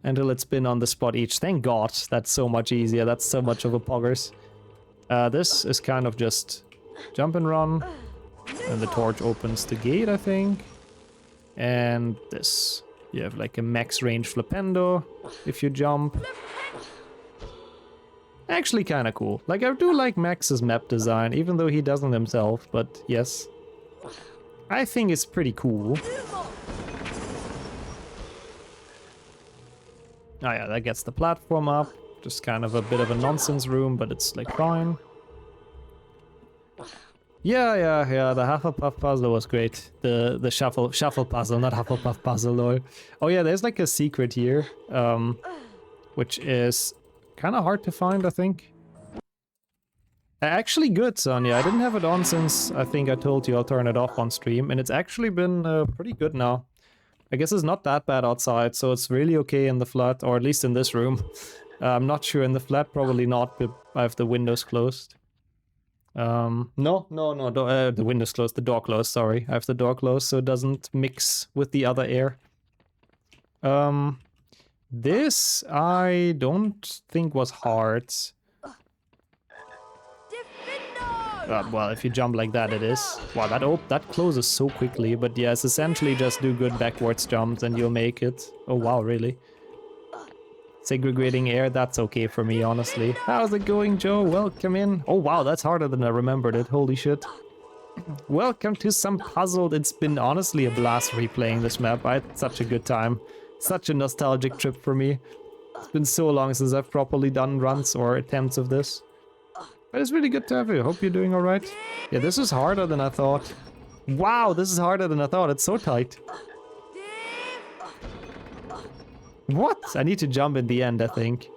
it's been on the spot each. Thank God, that's so much easier. That's so much of a poggers. This is kind of just jump and run. And the torch opens the gate, I think. And this. You have like a max range flipendo if you jump. Actually kind of cool. Like, I do like Max's map design, even though he doesn't himself, but yes. I think it's pretty cool. Oh yeah, that gets the platform up. Just kind of a bit of a nonsense room, but it's like fine. Yeah, the Hufflepuff puzzle was great. The shuffle puzzle, not Hufflepuff puzzle, lol. Oh yeah, there's like a secret here, which is kind of hard to find, I think. Actually good, Sonia. I didn't have it on since I think I told you I'll turn it off on stream, and it's actually been pretty good now. I guess it's not that bad outside, so it's really okay in the flat, or at least in this room. I'm not sure in the flat, probably not, but I have the windows closed. No, the window's closed, the door closed, sorry. I have the door closed so it doesn't mix with the other air. This I don't think was hard. Well, if you jump like that, it is. Wow, that closes so quickly, but yes, essentially just do good backwards jumps and you'll make it. Oh wow, really? Segregating air, that's okay for me, honestly. How's it going, Joe? Welcome in. Oh wow, that's harder than I remembered it. Holy shit. Welcome to some puzzled. It's been honestly a blast replaying this map. I had such a good time. Such a nostalgic trip for me. It's been so long since I've properly done runs or attempts of this. But it's really good to have you. Hope you're doing alright. Yeah, this is harder than I thought. Wow, this is harder than I thought. It's so tight. What? I need to jump in the end, I think.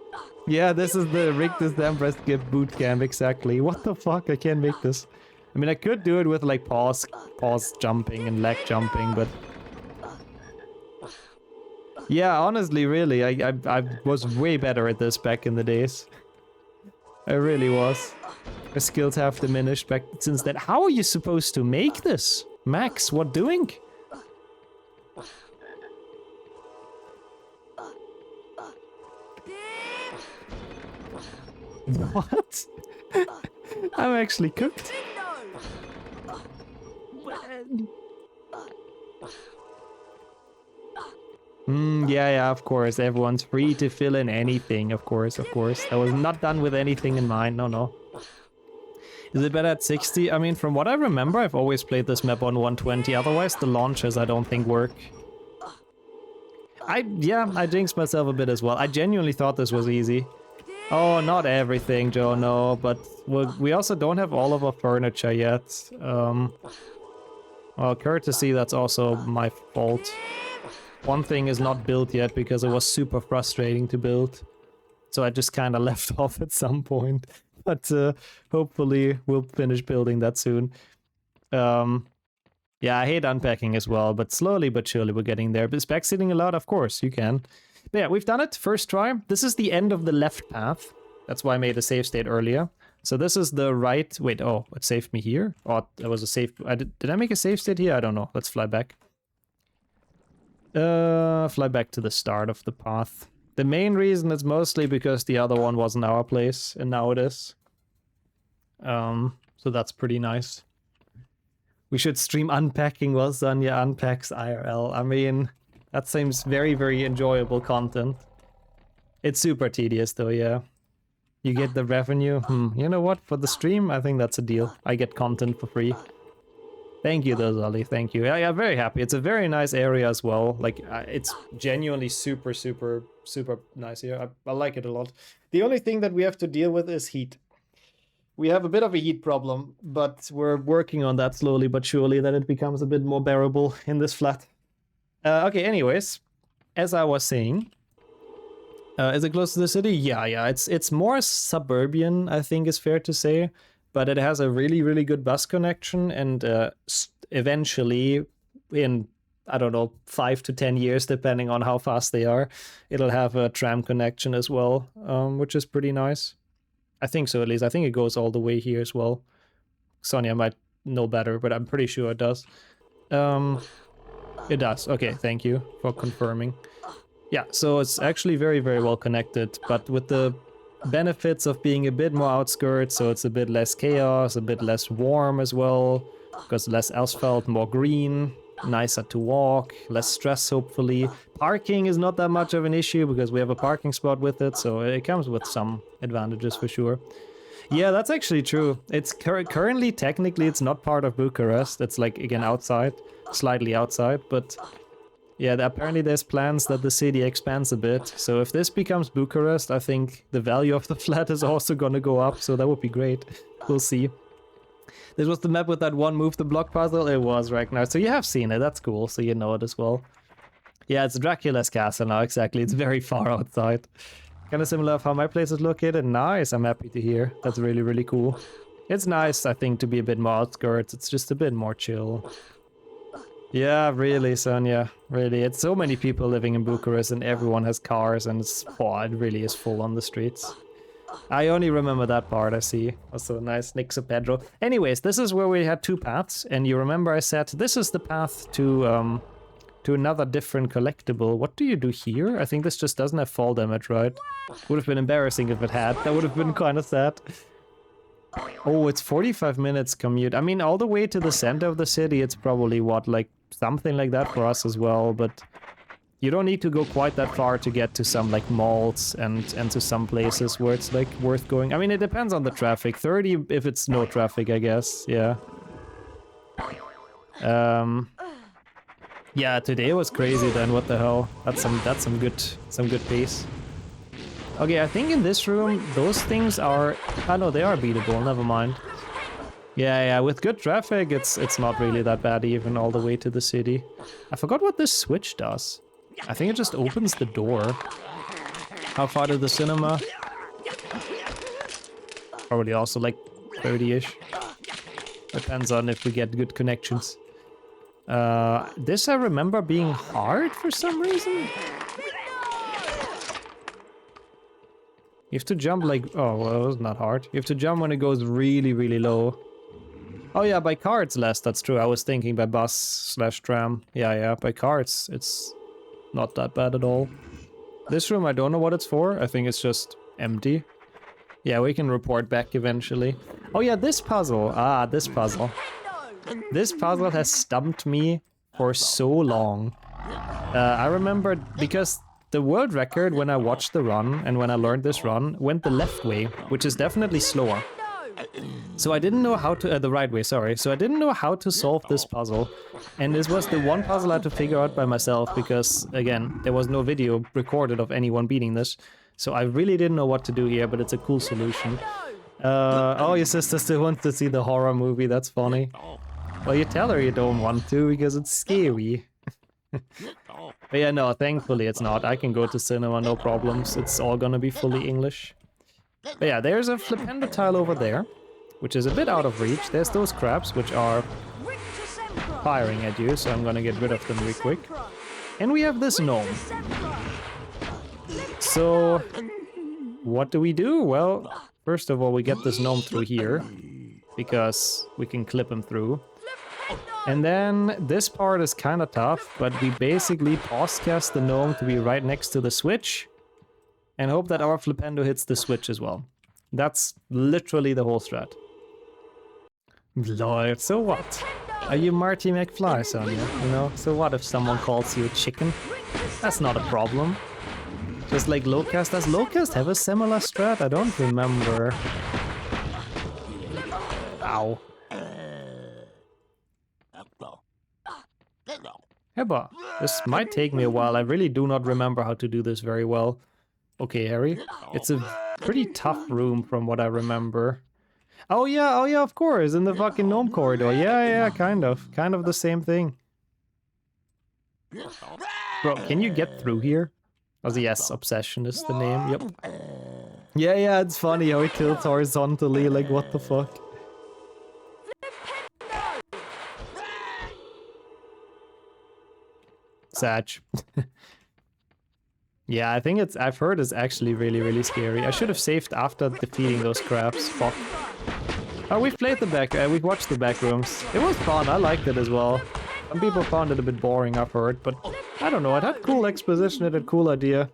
Yeah, this is the Rictus Empress Gift bootcamp, exactly. What the fuck? I can't make this. I mean, I could do it with like pause jumping and leg jumping, but... Yeah, honestly, really, I was way better at this back in the days. I really was. My skills have diminished back since then. How are you supposed to make this? Max, what doing? What? I'm actually cooked. Yeah, of course. Everyone's free to fill in anything, of course. I was not done with anything in mind, no. Is it better at 60? I mean, from what I remember, I've always played this map on 120. Otherwise, the launches I don't think work. I jinxed myself a bit as well. I genuinely thought this was easy. Oh, not everything, Joe, no. But we also don't have all of our furniture yet. Well, courtesy, that's also my fault. One thing is not built yet because it was super frustrating to build. So I just kind of left off at some point. But hopefully we'll finish building that soon. Yeah, I hate unpacking as well, but slowly but surely we're getting there. But spec sitting a lot, of course, you can. But yeah, we've done it. First try. This is the end of the left path. That's why I made a save state earlier. So this is the right... Wait, oh, it saved me here? Oh, that was a save... Did I make a save state here? I don't know. Let's fly back. Fly back to the start of the path. The main reason is mostly because the other one wasn't our place, and now it is. So that's pretty nice. We should stream unpacking while Sonia unpacks IRL. I mean, that seems very, very enjoyable content. It's super tedious though, yeah. You get the revenue. You know what? For the stream, I think that's a deal. I get content for free. Thank you though, Zolly. Thank you. Yeah, very happy. It's a very nice area as well. Like, it's genuinely super, super, super nice here. I like it a lot. The only thing that we have to deal with is heat. We have a bit of a heat problem, but we're working on that slowly but surely, that it becomes a bit more bearable in this flat. Okay, anyways, as I was saying, is it close to the city? Yeah, it's more suburban, I think is fair to say, but it has a really, really good bus connection, and eventually, in, I don't know, 5 to 10 years, depending on how fast they are, it'll have a tram connection as well, which is pretty nice. I think so, at least. I think it goes all the way here as well. Sonia might know better, but I'm pretty sure it does. It does. Okay, thank you for confirming. Yeah, so it's actually very, very well connected, but with the benefits of being a bit more outskirts, so it's a bit less chaos, a bit less warm as well, because less asphalt, more green, nicer to walk, less stress hopefully. Parking is not that much of an issue because we have a parking spot with it, so it comes with some advantages for sure. Yeah, that's actually true. It's currently, technically, it's not part of Bucharest. It's like, again, outside, slightly outside, but yeah, apparently there's plans that the city expands a bit. So if this becomes Bucharest, I think the value of the flat is also gonna go up, so that would be great. We'll see. This was the map with that one move the block puzzle? It was, Ragnar. So you have seen it, that's cool, so you know it as well. Yeah, it's Dracula's castle now, exactly. It's very far outside. Kind of similar of how my place is located. Nice, I'm happy to hear. That's really, really cool. It's nice, I think, to be a bit more outskirts. It's just a bit more chill. Yeah, really, Sonia. Really, it's so many people living in Bucharest and everyone has cars and it's, oh, it really is full on the streets. I only remember that part, I see. Also, nice, Nixo Pedro. Anyways, this is where we had two paths, and you remember I said this is the path to another different collectible. What do you do here? I think this just doesn't have fall damage, right? Would have been embarrassing if it had. That would have been kind of sad. Oh, it's 45 minutes commute. I mean, all the way to the center of the city, it's probably, what, like, something like that for us as well, but you don't need to go quite that far to get to some, like, malls and to some places where it's, like, worth going. I mean, it depends on the traffic. 30 if it's no traffic, I guess, yeah. Yeah, today was crazy then, what the hell. That's some good pace. Okay, I think in this room, those things are... Oh no, they are beatable, never mind. Yeah, with good traffic, it's not really that bad even all the way to the city. I forgot what this switch does. I think it just opens the door. How far to the cinema? Probably also like 30-ish. Depends on if we get good connections. This I remember being hard for some reason. You have to jump like... Oh, well, it's not hard. You have to jump when it goes really, really low. Oh yeah, by car it's less, that's true. I was thinking by bus/tram. Yeah, by car it's not that bad at all. This room, I don't know what it's for. I think it's just empty. Yeah, we can report back eventually. Oh yeah, this puzzle. Ah, this puzzle. This puzzle has stumped me for so long. I remember because the world record when I watched the run and when I learned this run went the left way, which is definitely slower. So I didn't know how to... the right way, sorry. So I didn't know how to solve this puzzle. And this was the one puzzle I had to figure out by myself because, again, there was no video recorded of anyone beating this. So I really didn't know what to do here, but it's a cool solution. Oh, your sister still wants to see the horror movie, that's funny. Well, you tell her you don't want to because it's scary. But yeah, no, thankfully it's not. I can go to cinema, no problems. It's all gonna be fully English. But yeah, there's a flipendo tile over there, which is a bit out of reach. There's those crabs, which are firing at you, so I'm gonna get rid of them real quick. And we have this gnome. So, what do we do? Well, first of all, we get this gnome through here, because we can clip him through. And then this part is kind of tough, but we basically pause cast the gnome to be right next to the switch and hope that our flipendo hits the switch as well. That's literally the whole strat. Lord, so what? Are you Marty McFly, Sonia? You know, so what if someone calls you a chicken? That's not a problem. Just like Lowcast. Does Lowcast have a similar strat? I don't remember. Ow. Heba, this might take me a while. I really do not remember how to do this very well. Okay, Harry. It's a pretty tough room from what I remember. Oh yeah, of course, in the fucking gnome corridor. Yeah, kind of the same thing. Bro, can you get through here? Oh yes, Obsession is the name, yep. Yeah, it's funny how he tilts horizontally, like what the fuck. Satch. Yeah, I think I've heard it's actually really, really scary. I should have saved after defeating those crabs. Fuck. Oh, we've played we've watched the back rooms. It was fun, I liked it as well. Some people found it a bit boring, I've heard, but I don't know, it had cool exposition, it had cool idea.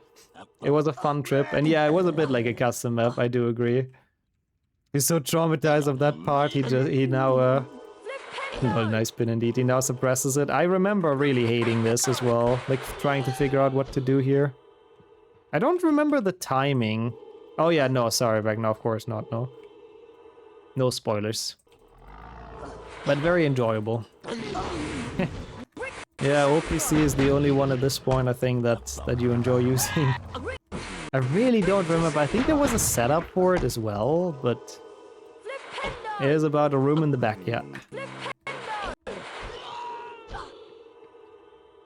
It was a fun trip, and yeah, it was a bit like a custom map, I do agree. He's so traumatized of that part, he now, oh, nice pin indeed, he now suppresses it. I remember really hating this as well, like trying to figure out what to do here. I don't remember the timing. Oh yeah, no, sorry, Ragnar, of course not, no. No spoilers. But very enjoyable. Yeah, OPC is the only one at this point, I think, that you enjoy using. I really don't remember. I think there was a setup for it as well, but it is about a room in the back, yeah.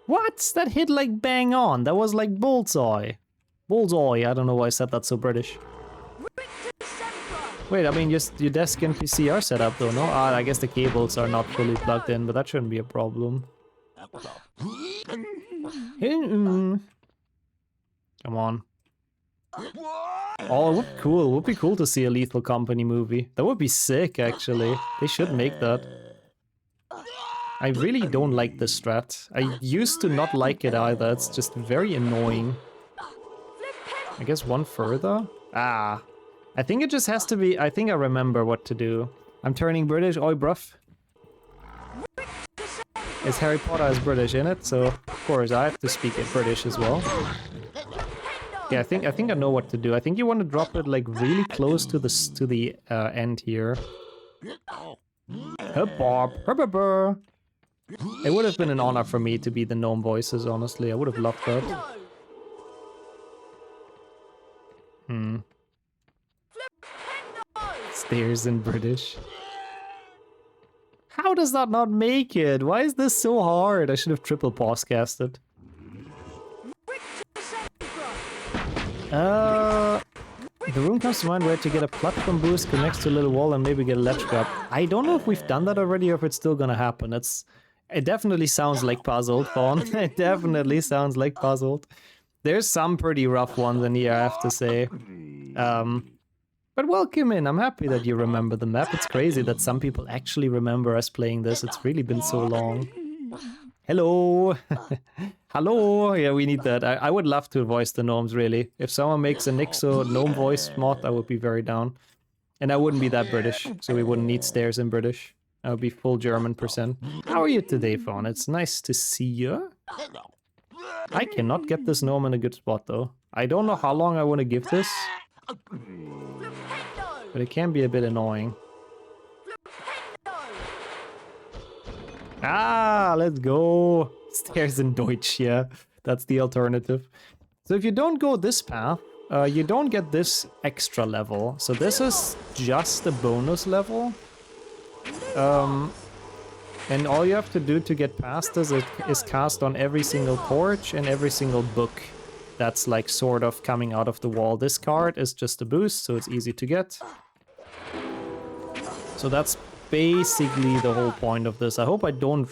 What? That hit like bang on. That was like bullseye. Bullseye. I don't know why I said that so British. Wait, I mean, just your desk and PC are set up though, no? Ah, I guess the cables are not fully plugged in, but that shouldn't be a problem. Come on. Oh, it would be cool. It would be cool to see a Lethal Company movie. That would be sick, actually. They should make that. I really don't like this strat. I used to not like it either. It's just very annoying. I guess one further? Ah. I think it just has to be... I think I remember what to do. I'm turning British. Oi, bruv. It's Harry Potter as British in it, so of course I have to speak it British as well. Yeah, I think I know what to do. I think you want to drop it like really close to the end here. It would have been an honor for me to be the gnome voices, honestly. I would have loved that. Stairs in British. How does that not make it? Why is this so hard? I should have triple pause casted. The room comes to mind where to get a platform boost, connects to a little wall, and maybe get a ledge grab. I don't know if we've done that already or if it's still gonna happen. It definitely sounds like puzzled, Fawn. It definitely sounds like puzzled. There's some pretty rough ones in here, I have to say. But welcome in. I'm happy that you remember the map. It's crazy that some people actually remember us playing this. It's really been so long. Hello. Hello. Yeah, we need that. I would love to voice the gnomes, really. If someone makes a Nixo gnome voice mod, I would be very down. And I wouldn't be that British, so we wouldn't need stairs in British. I would be full German %. How are you today, Fawn? It's nice to see you. I cannot get this gnome in a good spot, though. I don't know how long I want to give this. But it can be a bit annoying. Ah, let's go. Stairs in Deutsch, yeah. That's the alternative. So if you don't go this path, you don't get this extra level. So this is just a bonus level. And all you have to do to get past this is cast on every single torch and every single book that's like sort of coming out of the wall. This card is just a boost, so it's easy to get. So that's basically the whole point of this. I hope I don't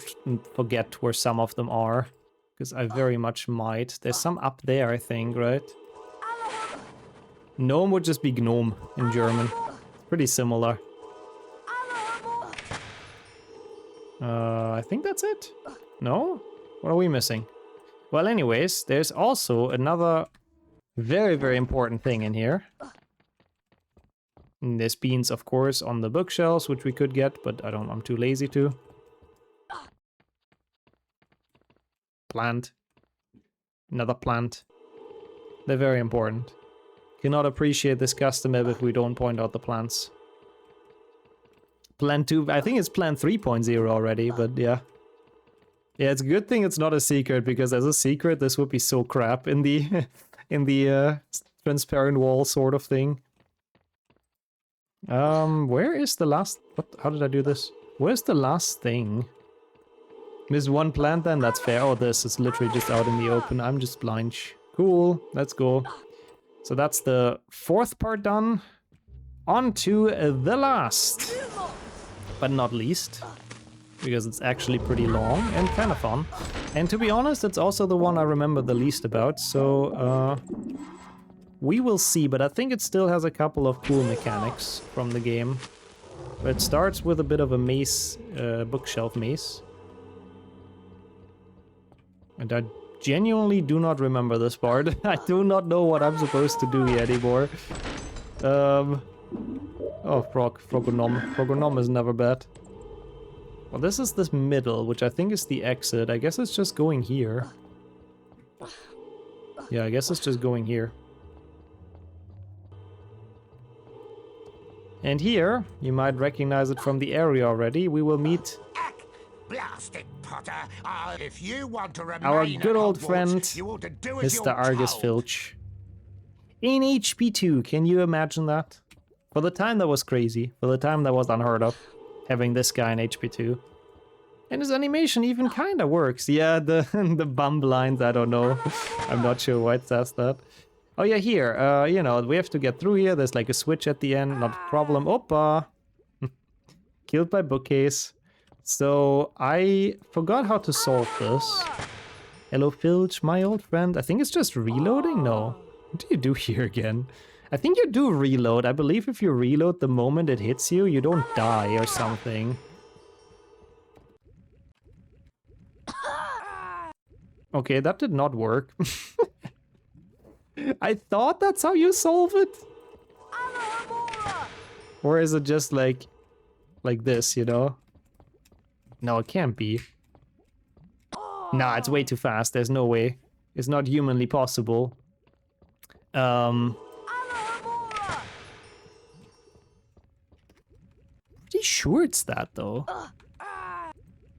forget where some of them are, because I very much might. There's some up there, I think, right? Gnome would just be gnome in German. Pretty similar. I think that's it. No? What are we missing? Well, anyways, there's also another very, very important thing in here. And there's beans, of course, on the bookshelves, which we could get, but I'm too lazy to. Plant. Another plant. They're very important. Cannot appreciate this custom map if we don't point out the plants. Plan 2, I think it's plan 3.0 already, but yeah. Yeah, it's a good thing it's not a secret, because as a secret, this would be so crap in the transparent wall sort of thing. Where is the last... What? How did I do this? Where's the last thing? Missed one plant then? That's fair. Oh, this is literally just out in the open. I'm just blind. Cool, let's go. So that's the fourth part done. On to the last. But not least. Because it's actually pretty long and kind of fun. And to be honest, it's also the one I remember the least about. So, we will see, but I think it still has a couple of cool mechanics from the game. But it starts with a bit of a maze, bookshelf maze. And I genuinely do not remember this part. I do not know what I'm supposed to do here anymore. Oh, Frogonom. Frogonom is never bad. Well, this is this middle, which I think is the exit. I guess it's just going here. Yeah, I guess it's just going here. And here, you might recognize it from the area already, we will meet if you want to our good old friend, Mr. Argus Filch. In HP2, can you imagine that? For the time that was crazy, for the time that was unheard of, having this guy in HP2. And his animation even kinda works. Yeah, the bum lines, I don't know. I'm not sure why it says that. Oh yeah, here, you know, we have to get through here. There's like a switch at the end, not a problem. Oppa! Killed by bookcase. So I forgot how to solve this. Hello, Filch, my old friend. I think it's just reloading? No. What do you do here again? I think you do reload. I believe if you reload the moment it hits you, you don't die or something. Okay, that did not work. I thought that's how you solve it. Or is it just like this, you know? No, it can't be. Nah, it's way too fast. There's no way. It's not humanly possible. Pretty sure it's that though.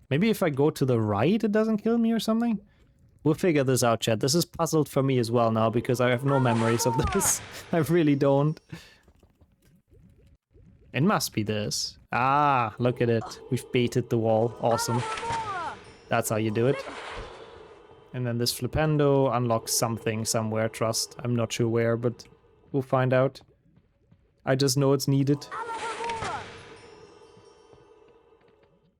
Maybe if I go to the right, it doesn't kill me or something? We'll figure this out, chat. This is puzzled for me as well now because I have no memories of this. I really don't. It must be this. Ah, look at it. We've baited the wall. Awesome. That's how you do it. And then this flipendo unlocks something somewhere, trust. I'm not sure where, but we'll find out. I just know it's needed.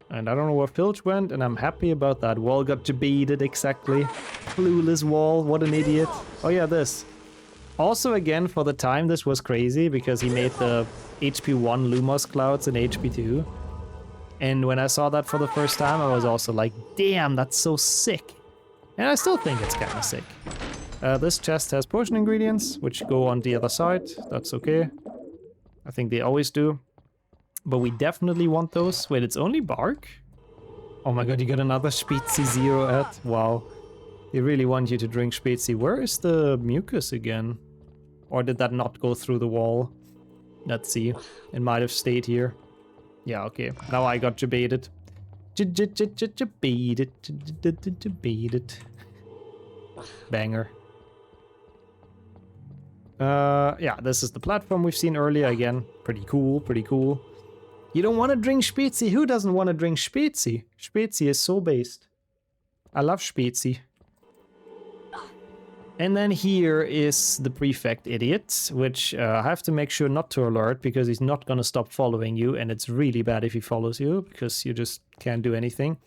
And I don't know where Filch went, and I'm happy about that. Wall got debated exactly. Clueless wall, what an idiot. Oh yeah, this. Also, again, for the time, this was crazy because he made the HP 1 Lumos clouds in HP 2. And when I saw that for the first time, I was also like, damn, that's so sick. And I still think it's kind of sick. This chest has potion ingredients, which go on the other side. That's okay. I think they always do. But we definitely want those. Wait, it's only bark? Oh my god, you got another Spezi Zero at? Wow. They really want you to drink Spezi. Where is the mucus again? Or did that not go through the wall? Let's see. It might have stayed here. Yeah, okay. Now I got debated. Debated. Banger. Yeah, this is the platform we've seen earlier again. Pretty cool, pretty cool. You don't want to drink Spezi? Who doesn't want to drink Spezi? Spezi is so based. I love Spezi. And then here is the prefect idiot, which I have to make sure not to alert because he's not gonna stop following you, and it's really bad if he follows you because you just can't do anything.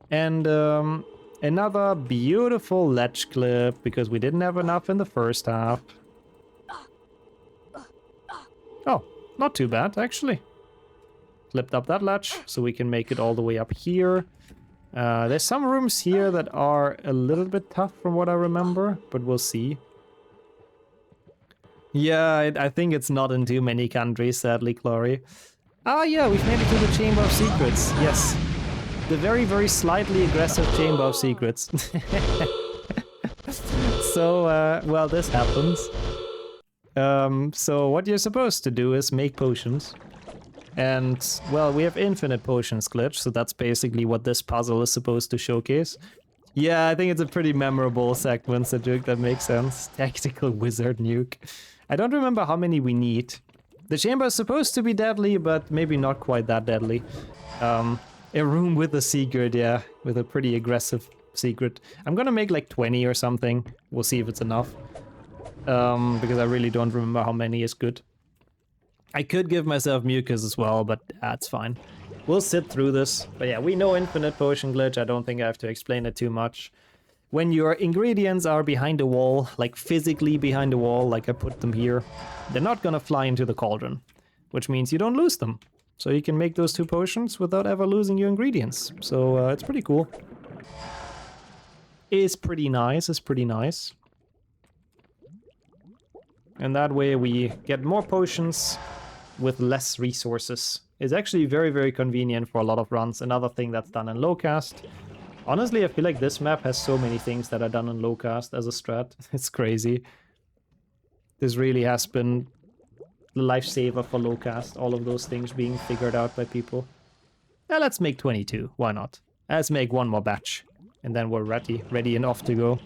And another beautiful ledge clip because we didn't have enough in the first half. Oh, not too bad actually. Flipped up that ledge so we can make it all the way up here. There's some rooms here that are a little bit tough from what I remember, but we'll see. Yeah, I think it's not in too many countries, sadly, Chloe. Ah, yeah, we've made it to the Chamber of Secrets. Yes. The very, very slightly aggressive Chamber of Secrets. So, well, this happens. So what you're supposed to do is make potions. And, well, we have infinite potions glitch, so that's basically what this puzzle is supposed to showcase. Yeah, I think it's a pretty memorable segment, Cedric, that makes sense. Tactical wizard nuke. I don't remember how many we need. The chamber is supposed to be deadly, but maybe not quite that deadly. A room with a secret, yeah, with a pretty aggressive secret. I'm gonna make like 20 or something. We'll see if it's enough. Because I really don't remember how many is good. I could give myself mucus as well, but that's fine. We'll sit through this. But yeah, we know infinite potion glitch. I don't think I have to explain it too much. When your ingredients are behind a wall, like physically behind a wall, like I put them here, they're not gonna fly into the cauldron, which means you don't lose them. So you can make those 2 potions without ever losing your ingredients. So it's pretty cool. It's pretty nice, it's pretty nice. And that way we get more potions with less resources. It's actually very, very convenient for a lot of runs. Another thing that's done in lowcast. Honestly, I feel like this map has so many things that are done in lowcast as a strat. It's crazy. This really has been the lifesaver for lowcast. All of those things being figured out by people. Now let's make 22. Why not? Let's make one more batch. And then we're ready and off to go.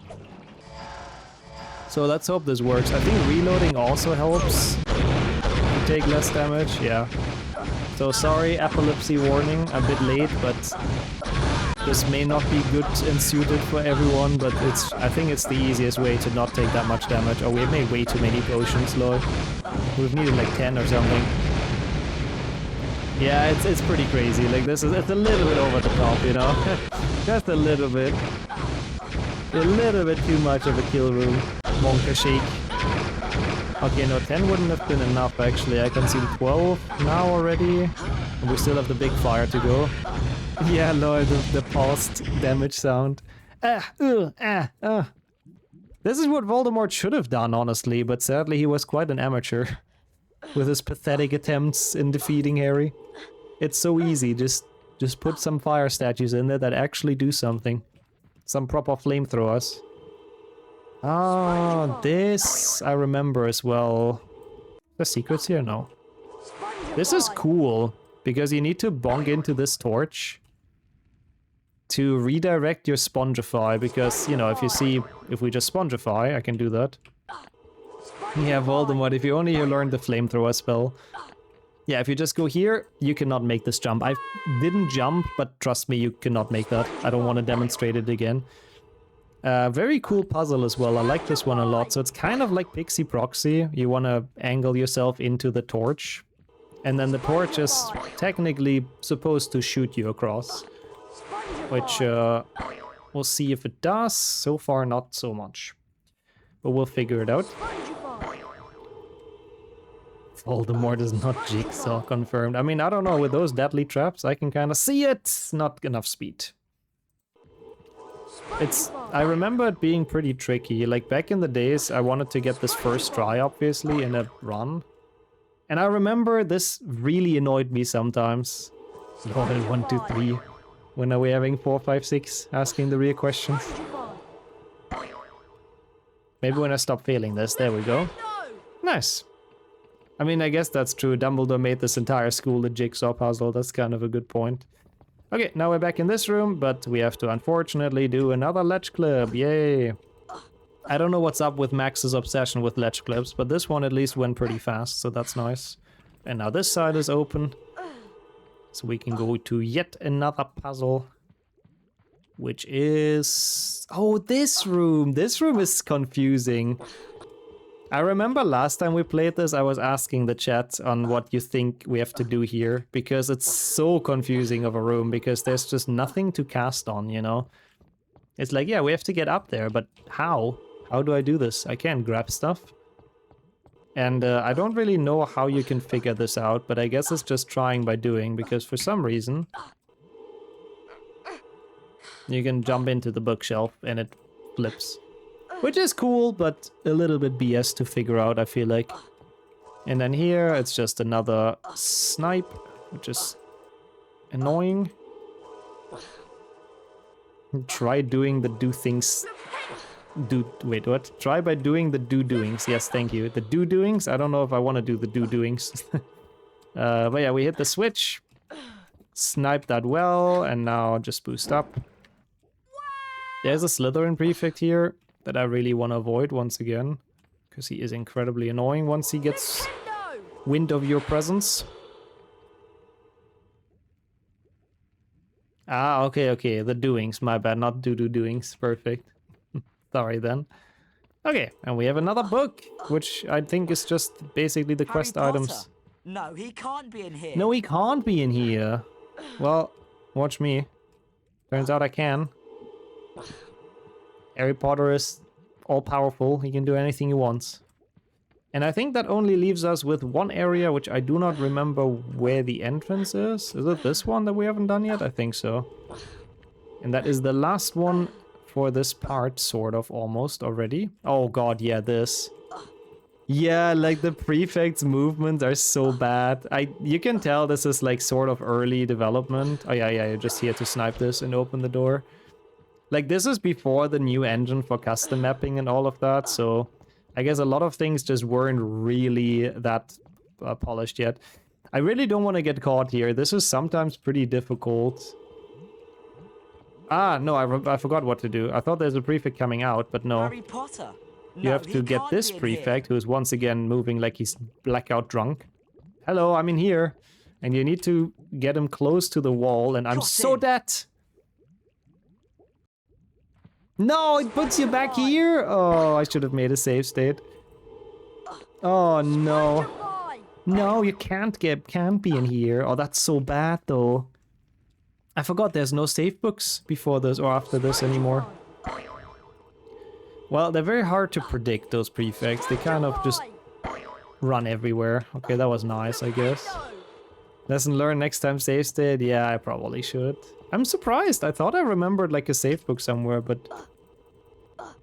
So let's hope this works. I think reloading also helps. You take less damage, yeah. So sorry, epilepsy warning, a bit late, but this may not be good and suited for everyone, but I think it's the easiest way to not take that much damage. Oh, we have made way too many potions, lol. We've needed like 10 or something. Yeah, it's pretty crazy. Like it's a little bit over the top, you know? Just a little bit. A little bit too much of a kill room. Monka shake. Okay, no, 10 wouldn't have been enough actually. I can see 12 now already. And we still have the big fire to go. Yeah, no, the paused damage sound. This is what Voldemort should have done, honestly, but sadly he was quite an amateur with his pathetic attempts in defeating Harry. It's so easy, just put some fire statues in there that actually do something. Some proper flamethrowers. Oh, this I remember as well. The secrets here? No. This is cool, because you need to bonk into this torch to redirect your Spongify, because, you know, if we just Spongify, I can do that. Yeah, Voldemort, if you only learned the flamethrower spell. Yeah, if you just go here, you cannot make this jump. I didn't jump, but trust me, you cannot make that. I don't want to demonstrate it again. Very cool puzzle as well. I like this one a lot. So it's kind of like Pixie Proxy. You want to angle yourself into the torch. And then the torch is technically supposed to shoot you across. Which we'll see if it does. So far, not so much. But we'll figure it out. Voldemort is not Jigsaw, confirmed. I mean, I don't know. With those deadly traps, I can kind of see it. Not enough speed. I remember it being pretty tricky. Like back in the days, I wanted to get this first try, obviously, in a run. And I remember this really annoyed me sometimes. Lol, 1, 2, 3. When are we having 4, 5, 6? Asking the real questions. Maybe when I stop failing this. There we go. Nice. I mean, I guess that's true. Dumbledore made this entire school a jigsaw puzzle. That's kind of a good point. Okay, now we're back in this room, but we have to unfortunately do another ledge clip. Yay! I don't know what's up with Max's obsession with ledge clips, but this one at least went pretty fast, so that's nice. And now this side is open. So we can go to yet another puzzle. Which is... Oh, this room! This room is confusing. I remember last time we played this, I was asking the chat on what you think we have to do here. Because it's so confusing of a room, because there's just nothing to cast on, you know? It's like, yeah, we have to get up there, but how? How do I do this? I can't grab stuff. And I don't really know how you can figure this out, but I guess it's just trying by doing, because for some reason... You can jump into the bookshelf and it flips. Which is cool, but a little bit BS to figure out, I feel like. And then here, it's just another snipe, which is annoying. Try doing the do things... Wait, what? Try by doing the do-doings. Yes, thank you. The do-doings? I don't know if I want to do the do-doings. But yeah, we hit the switch. Snipe that well, and now just boost up. There's a Slytherin prefect here that I really want to avoid once again. Because he is incredibly annoying once he gets wind of your presence. Ah, okay. The doings, my bad. Not do-do-doings. Perfect. Sorry then. Okay, and we have another book, which I think is just basically the quest items. No, he can't be in here. No, he can't be in here. Well, watch me. Turns out I can. Harry Potter is all-powerful. He can do anything he wants. And I think that only leaves us with one area, which I do not remember where the entrance is. Is it this one that we haven't done yet? I think so. And that is the last one for this part, sort of, almost, already. Oh god, yeah, this. Yeah, like the prefect's movements are so bad. You can tell this is like sort of early development. Oh yeah, you're just here to snipe this and open the door. Like this is before the new engine for custom mapping and all of that, so I guess a lot of things just weren't really that polished yet. I really don't want to get caught here. This is sometimes pretty difficult. Ah, no, I forgot what to do. I thought there's a prefect coming out, but no. Harry Potter. You have to get this prefect, who is once again moving like he's blackout drunk. Hello, I'm in here. And you need to get him close to the wall, and I'm so dead! No, it puts you back here? Oh, I should have made a save state. Oh, no. No, you can't be in here. Oh, that's so bad though. I forgot there's no save books before this or after this anymore. Well, they're very hard to predict, those prefects. They kind of just run everywhere. Okay, that was nice, I guess. Lesson learned, next time save state. Yeah, I probably should. I'm surprised. I thought I remembered like a save book somewhere, but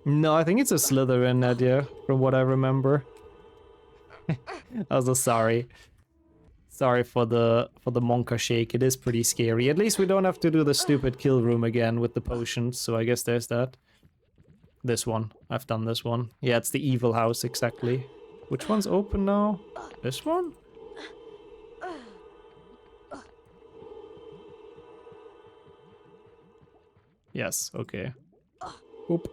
no, I think it's a Slytherin idea from what I remember. Also, sorry. Sorry for the Monka shake. It is pretty scary. At least we don't have to do the stupid kill room again with the potions, so I guess there's that. This one. I've done this one. Yeah, it's the evil house, exactly. Which one's open now? This one? Yes, okay. Oop.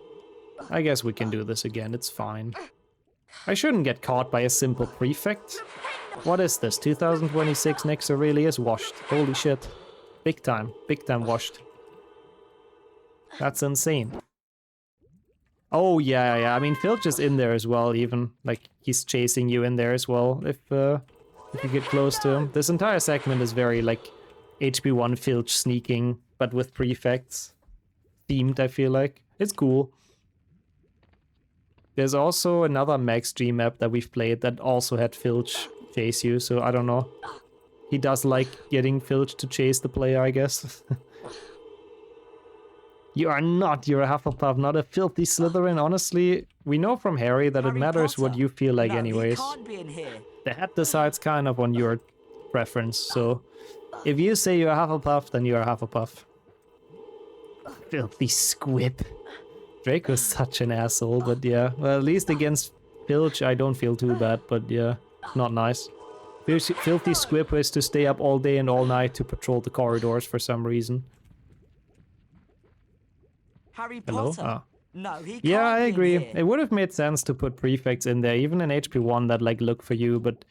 I guess we can do this again, it's fine. I shouldn't get caught by a simple prefect. What is this? 2026 Nix Aurelius washed. Holy shit. Big time washed. That's insane. Oh yeah. I mean, Filch is in there as well, even. Like, he's chasing you in there as well, if you get close to him. This entire segment is very, like, HP1 Filch sneaking, but with prefects. Themed, I feel like. It's cool. There's also another MaxG map that we've played that also had Filch chase you, so I don't know. He does like getting Filch to chase the player, I guess. You are not, you're a Hufflepuff, not a filthy Slytherin. Honestly, we know from Harry that it matters what you feel like anyways. The hat decides kind of on your preference, so if you say you're a Hufflepuff, then you're a Hufflepuff. Filthy squib. Draco's such an asshole, but yeah. Well, at least against Filch, I don't feel too bad, but yeah, not nice. Filthy squib has to stay up all day and all night to patrol the corridors for some reason. Harry Hello? Potter? Ah. No, he can't Yeah, I be in agree. here. It would have made sense to put prefects in there, even in HP1 that like look for you, but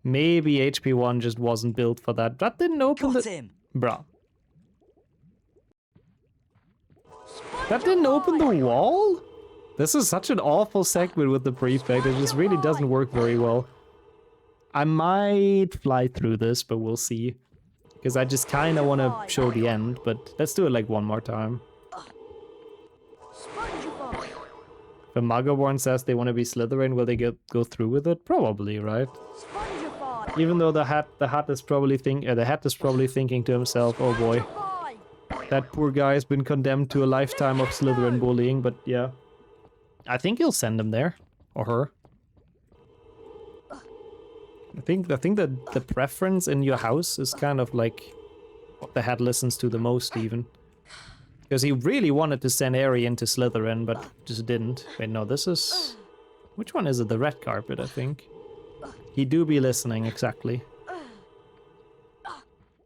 maybe HP1 just wasn't built for that. That didn't open Got the... him. Bruh. That didn't open the wall? This is such an awful segment with the prefect. It just really doesn't work very well. I might fly through this, but we'll see. Because I just kind of want to show the end, but let's do it like one more time. If a Muggerborn says they want to be Slytherin, will they go through with it? Probably, right? Even though the hat is probably thinking to himself, oh boy, that poor guy has been condemned to a lifetime of Slytherin bullying. But yeah, I think he'll send him there, or her. I think that the preference in your house is kind of like what the hat listens to the most, even. Because he really wanted to send Harry into Slytherin, but just didn't. Wait, no, this is... Which one is it? The red carpet, I think. He do be listening, exactly.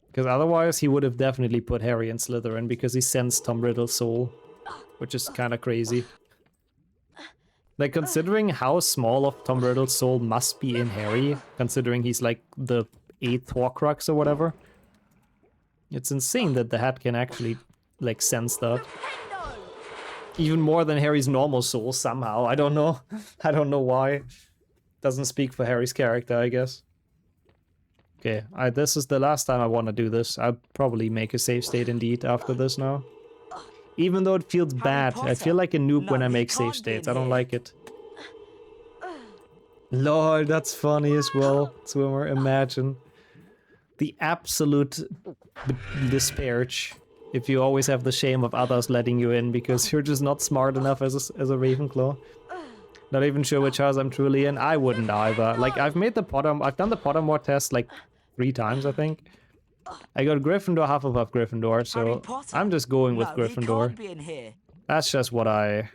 Because otherwise he would have definitely put Harry in Slytherin, because he sensed Tom Riddle's soul. Which is kind of crazy. Like, considering how small of Tom Riddle's soul must be in Harry, considering he's like the 8th Horcrux or whatever. It's insane that the hat can actually... like sense that. Even more than Harry's normal soul somehow. I don't know. I don't know why. Doesn't speak for Harry's character, I guess. Okay, this is the last time I want to do this. I'll probably make a save state indeed after this now. Even though it feels bad. I feel like a noob when I make save states. I don't like it. Lord, that's funny as well, Swimmer. Imagine. The absolute disparage. If you always have the shame of others letting you in because you're just not smart enough as a Ravenclaw. Not even sure which house I'm truly in. I wouldn't either. Like, I've done the Pottermore test like 3 times, I think. I got Gryffindor, Hufflepuff, Gryffindor, so I'm just going with Gryffindor. He can't be in here. That's just what I'm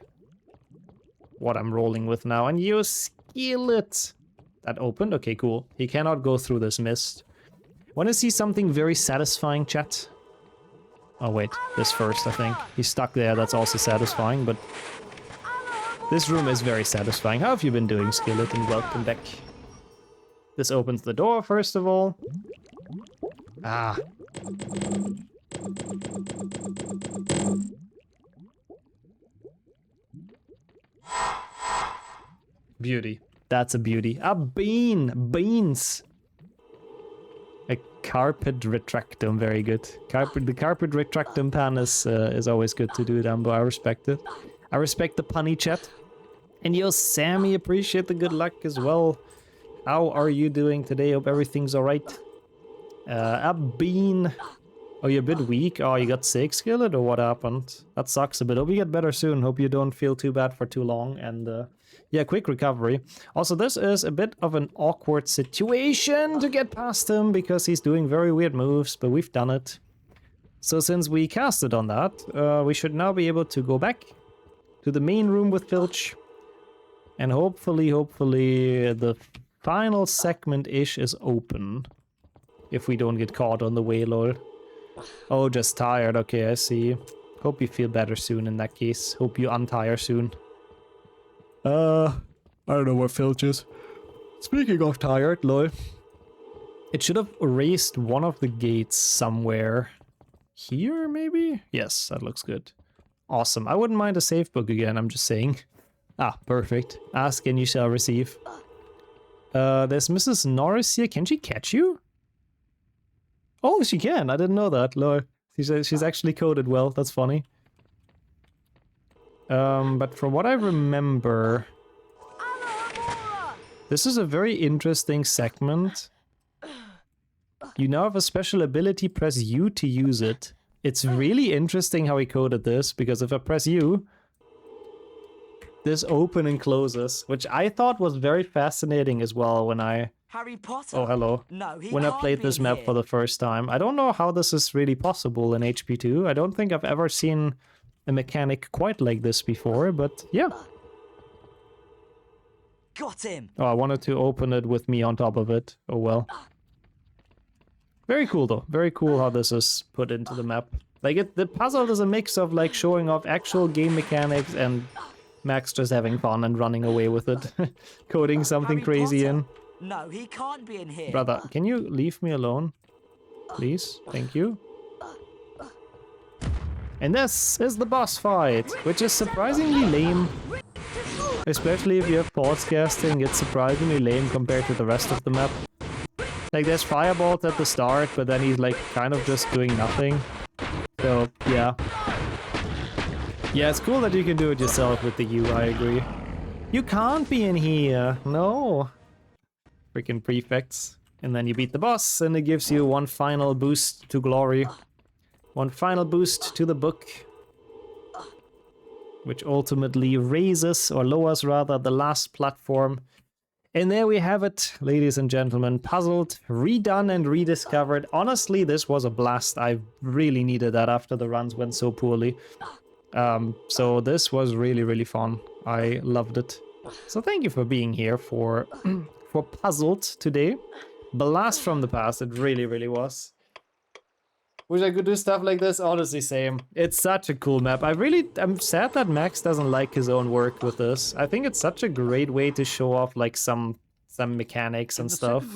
rolling with now. And you skill it. That opened? Okay, cool. He cannot go through this mist. Want to see something very satisfying, chat? Oh wait, this first, I think. He's stuck there, that's also satisfying, but... This room is very satisfying. How have you been doing, Skillet, and welcome back. This opens the door, first of all. Ah. Beauty. That's a beauty. A bean! Beans! A carpet retractum, very good. The carpet retractum pan is always good to do, Dumbo. I respect it. I respect the punny chat. And yo, Sammy, appreciate the good luck as well. How are you doing today? Hope everything's alright. A bean. Oh, you're a bit weak? Oh, you got sick, Skillet, or what happened? That sucks a bit. Hope you get better soon. Hope you don't feel too bad for too long. And yeah, quick recovery. Also, this is a bit of an awkward situation to get past him because he's doing very weird moves, but we've done it. So since we casted on that, we should now be able to go back to the main room with Filch. And hopefully the final segment-ish is open. If we don't get caught on the way, lol. Oh, just tired. Okay, I see. Hope you feel better soon in that case. Hope you untire soon. I don't know where Filch is. Speaking of tired, lol. It should have erased one of the gates somewhere. Here, maybe? Yes, that looks good. Awesome. I wouldn't mind a safe book again, I'm just saying. Ah, perfect. Ask and you shall receive. There's Mrs. Norris here. Can she catch you? Oh, she can. I didn't know that. Lol. She's actually coded well. That's funny. But from what I remember, this is a very interesting segment. You now have a special ability. Press U to use it. It's really interesting how he coded this, because if I press U, this open and closes, which I thought was very fascinating as well when I... Harry Potter? Oh, hello. No, when I played this map for the first time. I don't know how this is really possible in HP2. I don't think I've ever seen a mechanic quite like this before, but yeah. Got him. Oh, I wanted to open it with me on top of it. Oh well. Very cool though. Very cool how this is put into the map. Like the puzzle is a mix of like showing off actual game mechanics and Max just having fun and running away with it. Coding something Harry crazy Potter? in. No, he can't be in here. Brother, can you leave me alone? Please? Thank you. And this is the boss fight, which is surprisingly lame. Especially if you have pause casting, it's surprisingly lame compared to the rest of the map. Like, there's fireballs at the start, but then he's like kind of just doing nothing. So, yeah. Yeah, it's cool that you can do it yourself with the U, I agree. You can't be in here, no. Freaking prefects. And then you beat the boss, and it gives you one final boost to glory. One final boost to the book. Which ultimately raises, or lowers rather, the last platform. And there we have it, ladies and gentlemen. Puzzled, redone and rediscovered. Honestly, this was a blast. I really needed that after the runs went so poorly. So this was really, really fun. I loved it. So thank you for being here for Puzzled today. Blast from the past, it really, really was. Wish I could do stuff like this, honestly, same. It's such a cool map. I'm sad that Max doesn't like his own work with this. I think it's such a great way to show off like some mechanics and stuff.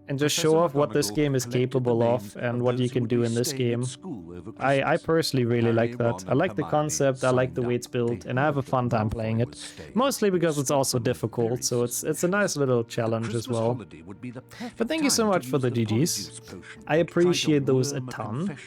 And just show off what this game is capable of and what you can do in this game. I personally really like that. I like the concept, I like the way it's built, and I have a fun time playing it. Mostly because it's also difficult, so it's a nice little challenge as well. But thank you so much for the GGs. I appreciate those a ton.